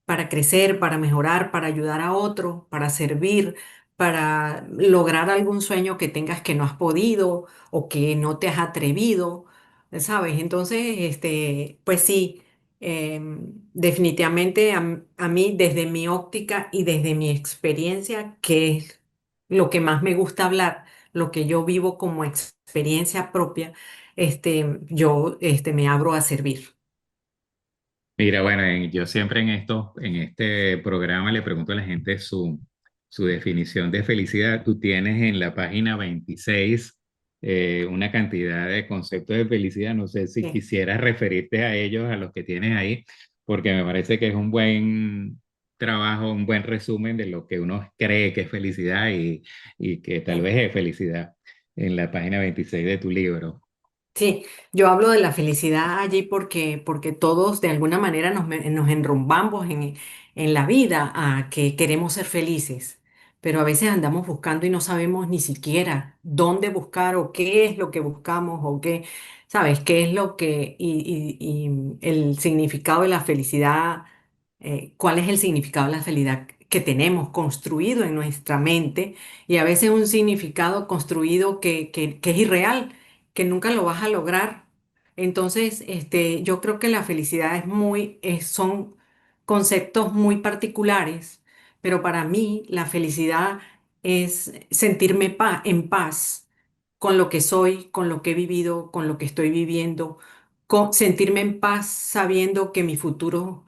[SPEAKER 2] para crecer, para mejorar, para ayudar a otro, para servir, para lograr algún sueño que tengas que no has podido o que no te has atrevido, ¿sabes? Entonces, pues sí, definitivamente a mí desde mi óptica y desde mi experiencia, que es lo que más me gusta hablar, lo que yo vivo como experiencia propia, yo me abro a servir.
[SPEAKER 1] Mira, bueno, yo siempre en este programa le pregunto a la gente su definición de felicidad. Tú tienes en la página 26 una cantidad de conceptos de felicidad. No sé si
[SPEAKER 2] Sí.
[SPEAKER 1] quisieras referirte a ellos, a los que tienes ahí, porque me parece que es un buen trabajo, un buen resumen de lo que uno cree que es felicidad y que tal
[SPEAKER 2] Sí.
[SPEAKER 1] vez es felicidad en la página 26 de tu libro.
[SPEAKER 2] Sí, yo hablo de la felicidad allí porque todos de alguna manera nos enrumbamos en la vida a que queremos ser felices, pero a veces andamos buscando y no sabemos ni siquiera dónde buscar o qué es lo que buscamos o qué, ¿sabes? ¿Qué es lo que, y el significado de la felicidad, cuál es el significado de la felicidad que tenemos construido en nuestra mente y a veces un significado construido que es irreal, que nunca lo vas a lograr. Entonces, yo creo que la felicidad son conceptos muy particulares, pero para mí la felicidad es sentirme en paz con lo que soy, con lo que he vivido, con lo que estoy viviendo, sentirme en paz sabiendo que mi futuro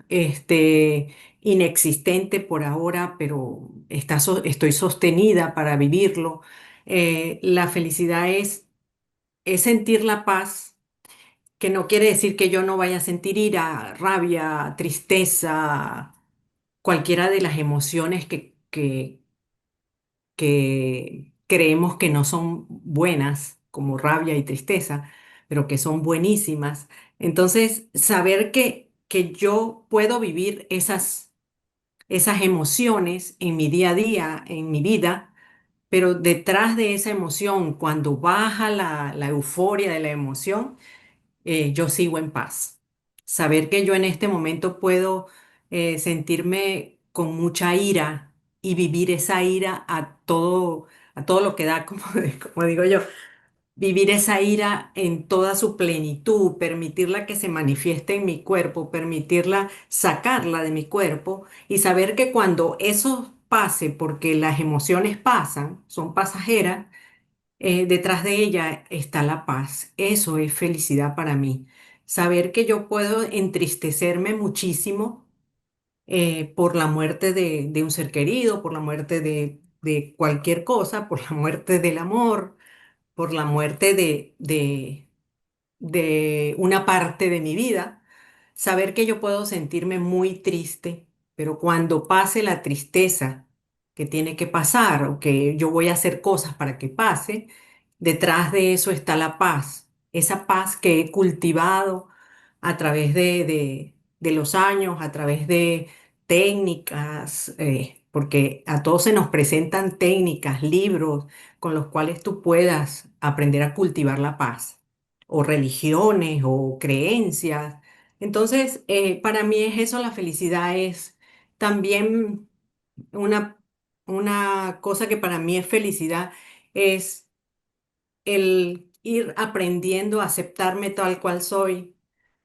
[SPEAKER 2] inexistente por ahora, pero estoy sostenida para vivirlo. La felicidad es sentir la paz, que no quiere decir que yo no vaya a sentir ira, rabia, tristeza, cualquiera de las emociones que creemos que no son buenas, como rabia y tristeza, pero que son buenísimas. Entonces, saber que yo puedo vivir esas emociones en mi día a día, en mi vida, pero detrás de esa emoción, cuando baja la euforia de la emoción, yo sigo en paz. Saber que yo en este momento puedo sentirme con mucha ira y vivir esa ira a todo lo que da, como digo yo, vivir esa ira en toda su plenitud, permitirla que se manifieste en mi cuerpo, permitirla sacarla de mi cuerpo y saber que cuando eso pase, porque las emociones pasan, son pasajeras, detrás de ella está la paz. Eso es felicidad para mí. Saber que yo puedo entristecerme muchísimo por la muerte de un ser querido, por la muerte de cualquier cosa, por la muerte del amor, por la muerte de una parte de mi vida, saber que yo puedo sentirme muy triste, pero cuando pase la tristeza que tiene que pasar o que yo voy a hacer cosas para que pase, detrás de eso está la paz, esa paz que he cultivado a través de los años, a través de técnicas, porque a todos se nos presentan técnicas, libros con los cuales tú puedas aprender a cultivar la paz o religiones o creencias. Entonces, para mí es eso, la felicidad es también una, una cosa que para mí es felicidad, es el ir aprendiendo a aceptarme tal cual soy,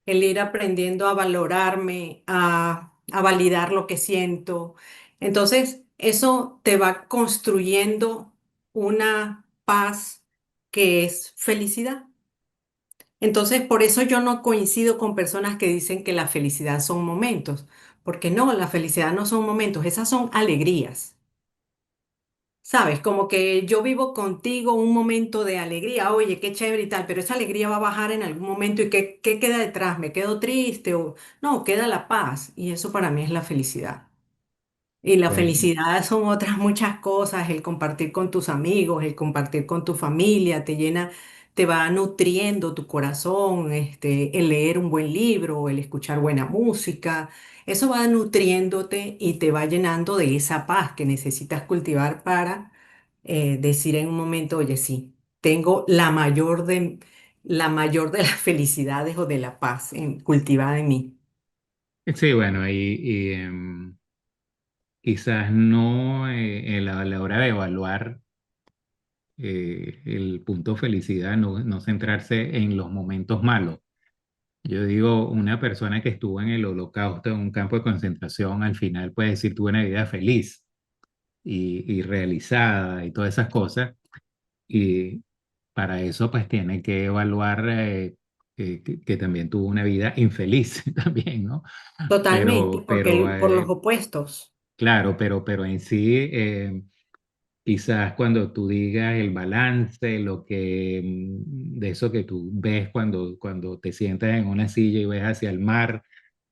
[SPEAKER 2] el ir aprendiendo a valorarme, a validar lo que siento. Entonces, eso te va construyendo una paz que es felicidad. Entonces, por eso yo no coincido con personas que dicen que la felicidad son momentos, porque no, la felicidad no son momentos, esas son alegrías. ¿Sabes? Como que yo vivo contigo un momento de alegría, oye, qué chévere y tal, pero esa alegría va a bajar en algún momento y ¿qué queda detrás? ¿Me quedo triste o no? Queda la paz y eso para mí es la felicidad. Y la
[SPEAKER 1] Bueno,
[SPEAKER 2] felicidad son otras muchas cosas, el compartir con tus amigos, el compartir con tu familia, te llena, te va nutriendo tu corazón, el leer un buen libro, el escuchar buena música, eso va nutriéndote y te va llenando de esa paz que necesitas cultivar para decir en un momento, oye, sí, tengo la mayor de las felicidades o de la paz cultivada en mí.
[SPEAKER 1] sí, bueno, quizás no a la hora de evaluar el punto felicidad, no centrarse en los momentos malos. Yo digo, una persona que estuvo en el holocausto, en un campo de concentración, al final puede decir tuve una vida feliz y realizada y todas esas cosas. Y para eso pues tiene que evaluar que también tuvo una vida infeliz también, ¿no?
[SPEAKER 2] Totalmente, porque
[SPEAKER 1] Pero
[SPEAKER 2] por los opuestos.
[SPEAKER 1] claro, pero en sí, quizás cuando tú digas el balance, de eso que tú ves cuando te sientas en una silla y ves hacia el mar,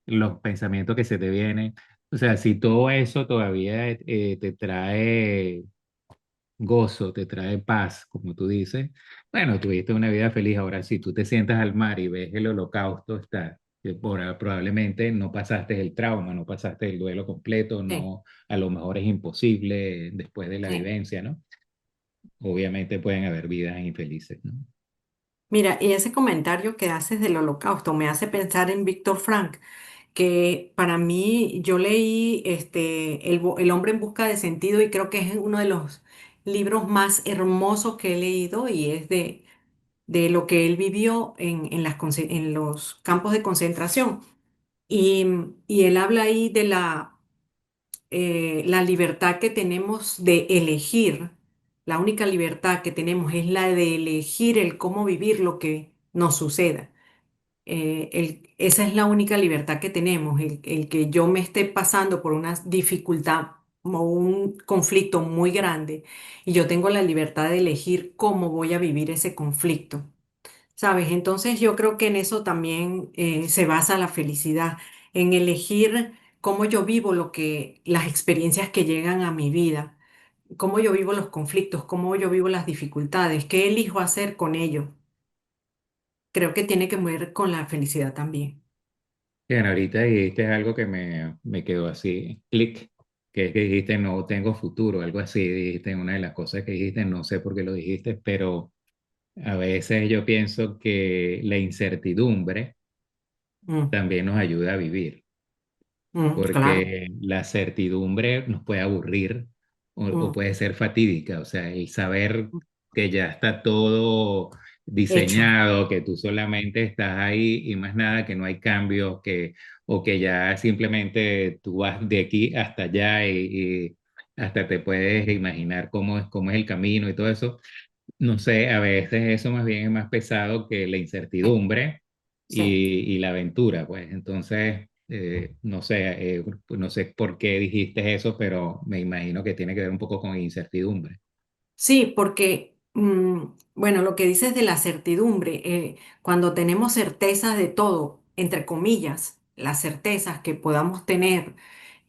[SPEAKER 1] los pensamientos que se te vienen, o sea, si todo eso todavía te trae gozo, te trae paz, como tú dices, bueno, tuviste una vida feliz. Ahora, si tú te sientas al mar y ves el holocausto, está. que probablemente no pasaste el trauma, no pasaste el duelo completo,
[SPEAKER 2] Sí,
[SPEAKER 1] no, a lo mejor es imposible después de la
[SPEAKER 2] sí.
[SPEAKER 1] vivencia, ¿no? Obviamente pueden haber vidas infelices, ¿no?
[SPEAKER 2] Mira, y ese comentario que haces del holocausto me hace pensar en Víctor Frank, que para mí yo leí El hombre en busca de sentido y creo que es uno de los libros más hermosos que he leído y es de lo que él vivió en los campos de concentración. Y él habla ahí de la libertad que tenemos de elegir. La única libertad que tenemos es la de elegir el cómo vivir lo que nos suceda. Esa es la única libertad que tenemos, el que yo me esté pasando por una dificultad o un conflicto muy grande y yo tengo la libertad de elegir cómo voy a vivir ese conflicto. ¿Sabes? Entonces yo creo que en eso también se basa la felicidad, en elegir cómo yo vivo las experiencias que llegan a mi vida, cómo yo vivo los conflictos, cómo yo vivo las dificultades, qué elijo hacer con ello. Creo que tiene que ver con la felicidad también.
[SPEAKER 1] Bien, ahorita dijiste algo que me quedó así, clic, que es que dijiste no tengo futuro, algo así, dijiste una de las cosas que dijiste, no sé por qué lo dijiste, pero a veces yo pienso que la incertidumbre
[SPEAKER 2] Mm,
[SPEAKER 1] también nos ayuda a vivir,
[SPEAKER 2] claro.
[SPEAKER 1] porque la certidumbre nos puede aburrir o
[SPEAKER 2] Mm,
[SPEAKER 1] puede ser fatídica, o sea, el saber que ya está todo
[SPEAKER 2] hecho.
[SPEAKER 1] diseñado, que tú solamente estás ahí y más nada, que no hay cambios, o que ya simplemente tú vas de aquí hasta allá y hasta te puedes imaginar cómo es el camino y todo eso. No sé, a veces eso más bien es más pesado que la
[SPEAKER 2] Sí,
[SPEAKER 1] incertidumbre
[SPEAKER 2] sí.
[SPEAKER 1] y la aventura, pues. Entonces, no sé, no sé por qué dijiste eso, pero me imagino que tiene que ver un poco con incertidumbre.
[SPEAKER 2] Sí, porque, bueno, lo que dices de la certidumbre, cuando tenemos certezas de todo, entre comillas, las certezas que podamos tener,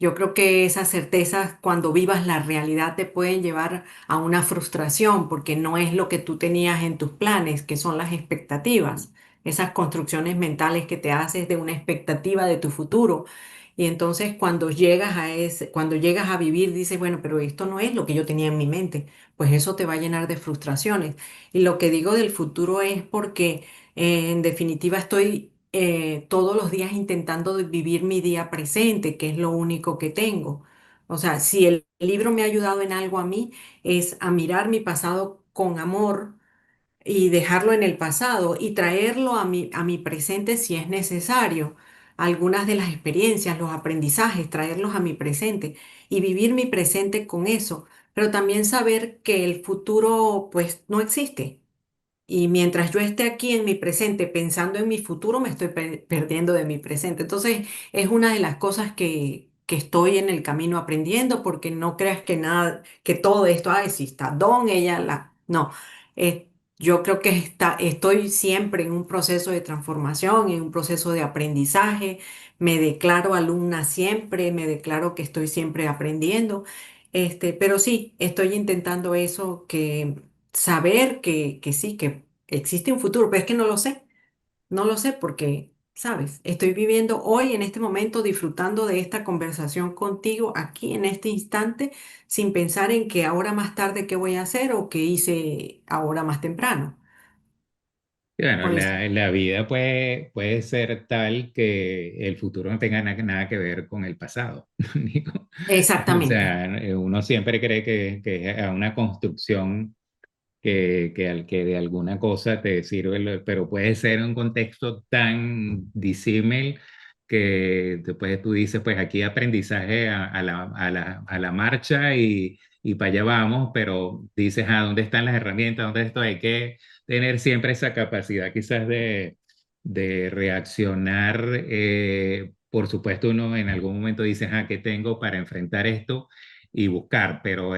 [SPEAKER 2] yo creo que esas certezas cuando vivas la realidad te pueden llevar a una frustración porque no es lo que tú tenías en tus planes, que son las expectativas, esas construcciones mentales que te haces de una expectativa de tu futuro. Y entonces cuando llegas a vivir, dices, bueno, pero esto no es lo que yo tenía en mi mente, pues eso te va a llenar de frustraciones. Y lo que digo del futuro es porque en definitiva estoy todos los días intentando de vivir mi día presente, que es lo único que tengo. O sea, si el libro me ha ayudado en algo a mí, es a mirar mi pasado con amor y dejarlo en el pasado y traerlo a mi presente si es necesario. Algunas de las experiencias, los aprendizajes, traerlos a mi presente y vivir mi presente con eso, pero también saber que el futuro pues no existe. Y mientras yo esté aquí en mi presente pensando en mi futuro, me estoy perdiendo de mi presente. Entonces, es una de las cosas que estoy en el camino aprendiendo, porque no creas que nada, que todo esto, ay, sí está Don, ella la. No, yo creo que estoy siempre en un proceso de transformación, en un proceso de aprendizaje. Me declaro alumna siempre, me declaro que estoy siempre aprendiendo. Pero sí, estoy intentando eso saber que sí, que existe un futuro, pero es que no lo sé, no lo sé porque, sabes, estoy viviendo hoy en este momento disfrutando de esta conversación contigo aquí en este instante sin pensar en que ahora más tarde qué voy a hacer o qué hice ahora más temprano.
[SPEAKER 1] Y bueno,
[SPEAKER 2] Pues
[SPEAKER 1] la vida puede ser tal que el futuro no tenga nada que ver con el pasado. Digo, o
[SPEAKER 2] exactamente,
[SPEAKER 1] sea, uno siempre cree que es una construcción que de alguna cosa te sirve, pero puede ser un contexto tan disímil que después tú dices, pues aquí aprendizaje a la marcha y para allá vamos, pero dices, ah, ¿dónde están las herramientas? ¿Dónde esto? Hay que tener siempre esa capacidad quizás de reaccionar. Por supuesto, uno en algún momento dice, ah, ¿qué tengo para enfrentar esto? Y buscar, pero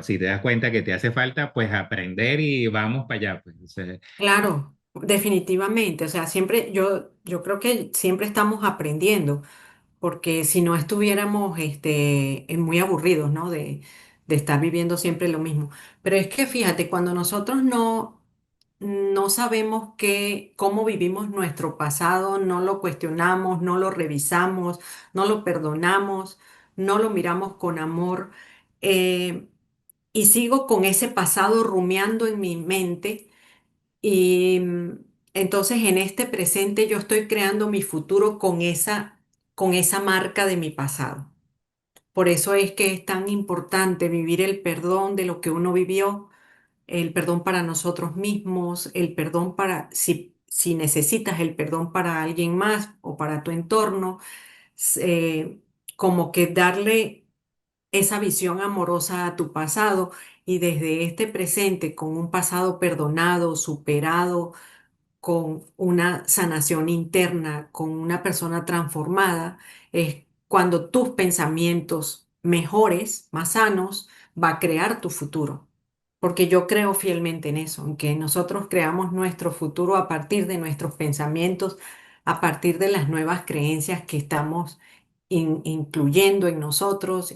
[SPEAKER 1] si te das cuenta que te hace falta, pues aprender y vamos para allá. Pues, o sea,
[SPEAKER 2] claro, definitivamente, o sea, siempre yo creo que siempre estamos aprendiendo. Porque si no estuviéramos muy aburridos, ¿no? De estar viviendo siempre lo mismo. Pero es que fíjate, cuando nosotros no no sabemos cómo vivimos nuestro pasado, no lo cuestionamos, no lo revisamos, no lo perdonamos, no lo miramos con amor. eh, y sigo con ese pasado rumiando en mi mente y entonces en este presente yo estoy creando mi futuro con esa marca de mi pasado. Por eso es que es tan importante vivir el perdón de lo que uno vivió, el perdón para nosotros mismos, el perdón para si necesitas el perdón para alguien más o para tu entorno, eh, como que darle esa visión amorosa a tu pasado y desde este presente con un pasado perdonado, superado, con una sanación interna, con una persona transformada, es cuando tus pensamientos mejores, más sanos, va a crear tu futuro. Porque yo creo fielmente en eso, en que nosotros creamos nuestro futuro a partir de nuestros pensamientos, a partir de las nuevas creencias que estamos incluyendo en nosotros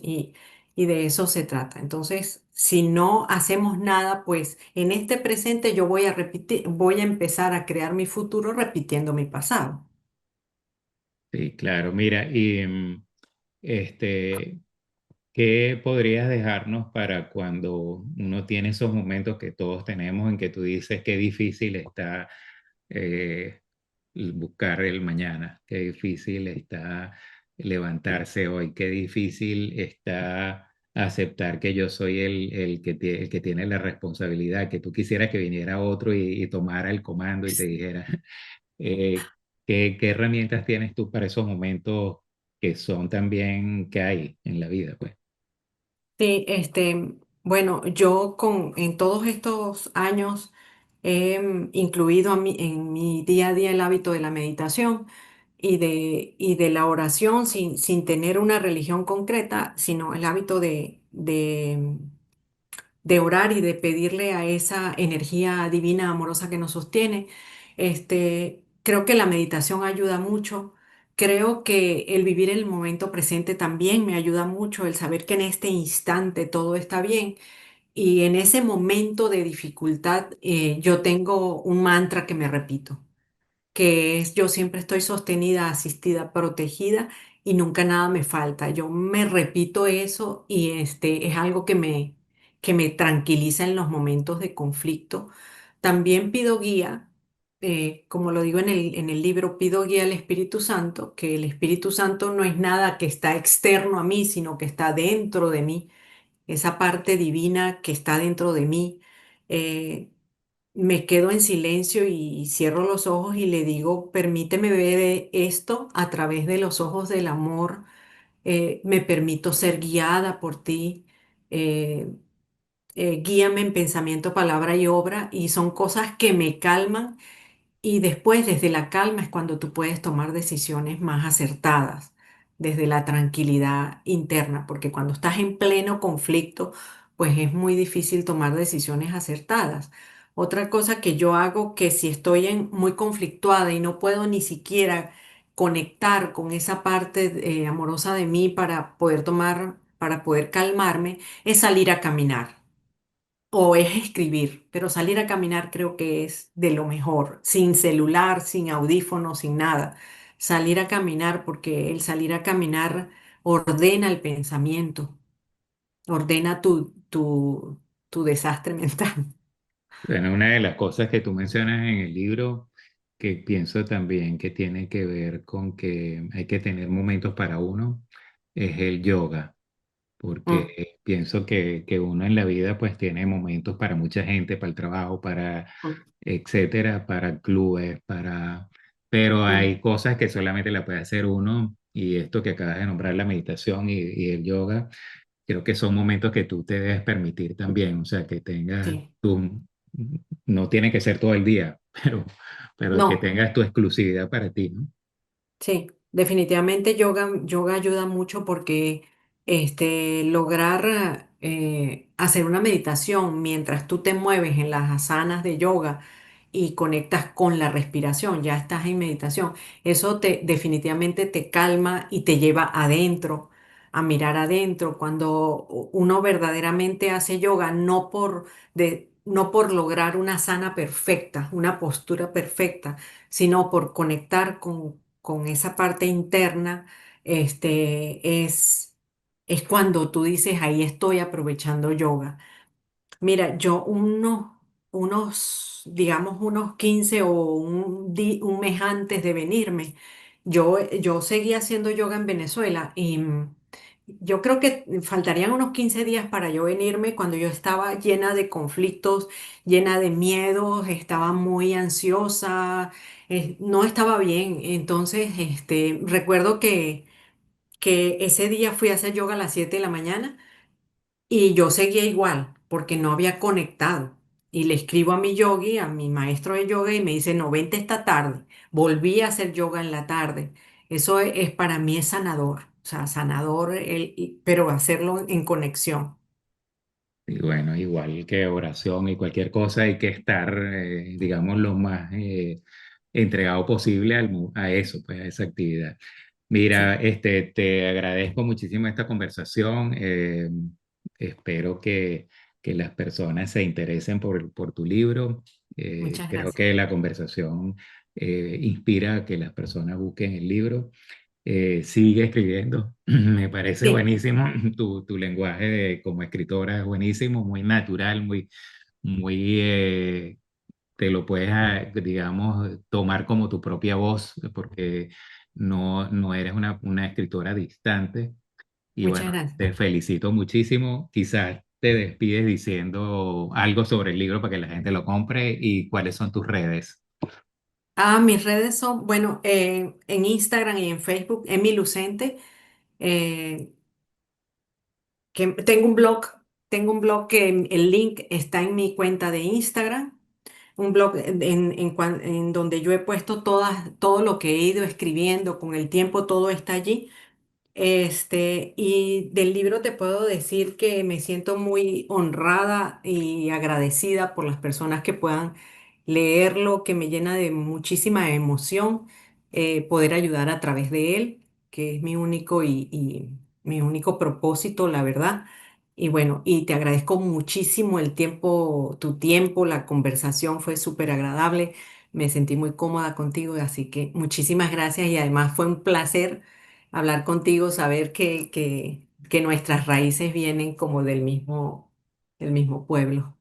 [SPEAKER 2] y de eso se trata. Entonces, si no hacemos nada, pues en este presente yo voy a repetir, voy a empezar a crear mi futuro repitiendo mi pasado.
[SPEAKER 1] Sí, claro. Mira, y este, ¿qué podrías dejarnos para cuando uno tiene esos momentos que todos tenemos en que tú dices qué difícil está eh, buscar el mañana, qué difícil está levantarse hoy, qué difícil está aceptar que yo soy el que tiene la responsabilidad, que tú quisieras que viniera otro y tomara el comando y te dijera, ¿qué herramientas tienes tú para esos momentos que son también que hay en la vida, pues?
[SPEAKER 2] Sí, bueno, en todos estos años he incluido en mi día a día el hábito de la meditación y de la oración sin tener una religión concreta, sino el hábito de orar y de pedirle a esa energía divina, amorosa que nos sostiene. Creo que la meditación ayuda mucho. Creo que el vivir el momento presente también me ayuda mucho, el saber que en este instante todo está bien. Y en ese momento de dificultad, yo tengo un mantra que me repito que es yo siempre estoy sostenida, asistida, protegida y nunca nada me falta. Yo me repito eso y es algo que me tranquiliza en los momentos de conflicto. También pido guía, como lo digo en el libro, pido guía al Espíritu Santo, que el Espíritu Santo no es nada que está externo a mí, sino que está dentro de mí, esa parte divina que está dentro de mí. eh, Me quedo en silencio y cierro los ojos y le digo, permíteme ver esto a través de los ojos del amor, me permito ser guiada por ti, eh, guíame en pensamiento, palabra y obra, y son cosas que me calman y después, desde la calma, es cuando tú puedes tomar decisiones más acertadas, desde la tranquilidad interna, porque cuando estás en pleno conflicto, pues es muy difícil tomar decisiones acertadas. Otra cosa que yo hago, que si estoy muy conflictuada y no puedo ni siquiera conectar con esa parte amorosa de mí para poder calmarme, es salir a caminar o es escribir, pero salir a caminar creo que es de lo mejor, sin celular, sin audífonos, sin nada. Salir a caminar porque el salir a caminar ordena el pensamiento, ordena tu desastre mental.
[SPEAKER 1] Bueno, una de las cosas que tú mencionas en el libro, que pienso también que tiene que ver con que hay que tener momentos para uno, es el yoga,
[SPEAKER 2] Mm,
[SPEAKER 1] porque pienso que uno en la vida pues tiene momentos para mucha gente, para el trabajo, para
[SPEAKER 2] mm,
[SPEAKER 1] etcétera, para clubes, pero
[SPEAKER 2] mm.
[SPEAKER 1] hay cosas que solamente la puede hacer uno y esto que acabas de nombrar, la meditación y el yoga. Creo que son momentos que tú te debes permitir también, o sea, que tengas
[SPEAKER 2] Sí.
[SPEAKER 1] tu, no tiene que ser todo el día, pero que
[SPEAKER 2] No.
[SPEAKER 1] tengas tu exclusividad para ti, ¿no?
[SPEAKER 2] Sí, definitivamente yoga ayuda mucho porque lograr hacer una meditación mientras tú te mueves en las asanas de yoga y conectas con la respiración, ya estás en meditación. Eso definitivamente te calma y te lleva adentro, a mirar adentro. Cuando uno verdaderamente hace yoga, no no por lograr una sana perfecta, una postura perfecta, sino por conectar con esa parte interna, es cuando tú dices, ahí estoy aprovechando yoga. Mira, yo digamos, unos 15 o un mes antes de venirme, yo seguía haciendo yoga en Venezuela y yo creo que faltarían unos 15 días para yo venirme cuando yo estaba llena de conflictos, llena de miedos, estaba muy ansiosa, no estaba bien. Entonces, recuerdo que ese día fui a hacer yoga a las 7 de la mañana. Y yo seguía igual, porque no había conectado. Y le escribo a mi yogi, a mi maestro de yoga, y me dice, no, vente esta tarde. Volví a hacer yoga en la tarde. Eso para mí es sanador, o sea, sanador, pero hacerlo en conexión.
[SPEAKER 1] Y bueno, igual que oración y cualquier cosa, hay que estar, digamos, lo más entregado posible a eso, pues a esa actividad. Mira,
[SPEAKER 2] Sí,
[SPEAKER 1] te agradezco muchísimo esta conversación. Espero que las personas se interesen por tu libro.
[SPEAKER 2] muchas
[SPEAKER 1] Creo
[SPEAKER 2] gracias.
[SPEAKER 1] que la conversación inspira a que las personas busquen el libro. Sigue escribiendo. Me parece
[SPEAKER 2] Sí,
[SPEAKER 1] buenísimo tu lenguaje como escritora, es buenísimo, muy natural, muy te lo puedes, digamos, tomar como tu propia voz, porque no eres una escritora distante. Y
[SPEAKER 2] muchas
[SPEAKER 1] bueno,
[SPEAKER 2] gracias.
[SPEAKER 1] te felicito muchísimo. Quizás te despides diciendo algo sobre el libro para que la gente lo compre y cuáles son tus redes.
[SPEAKER 2] Ah, mis redes son, bueno, en Instagram y en Facebook, Emi Lucente. eh, que tengo un blog que el link está en mi cuenta de Instagram, un blog en donde yo he puesto todo lo que he ido escribiendo con el tiempo, todo está allí. Y del libro te puedo decir que me siento muy honrada y agradecida por las personas que puedan leerlo, que me llena de muchísima emoción poder ayudar a través de él, que es mi único y mi único propósito, la verdad. Y bueno, y te agradezco muchísimo el tiempo, tu tiempo, la conversación fue súper agradable, me sentí muy cómoda contigo, así que muchísimas gracias y además fue un placer hablar contigo, saber que nuestras raíces vienen como del mismo pueblo.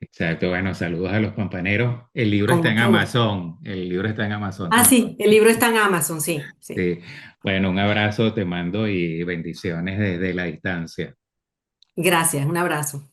[SPEAKER 1] Exacto, bueno, saludos a los campaneros. El libro
[SPEAKER 2] Con
[SPEAKER 1] está en
[SPEAKER 2] mucho gusto.
[SPEAKER 1] Amazon, el libro está en Amazon
[SPEAKER 2] Ah,
[SPEAKER 1] también.
[SPEAKER 2] sí, el libro está en Amazon, sí, sí.
[SPEAKER 1] Sí, bueno, un abrazo te mando y bendiciones desde la distancia.
[SPEAKER 2] Gracias, un abrazo.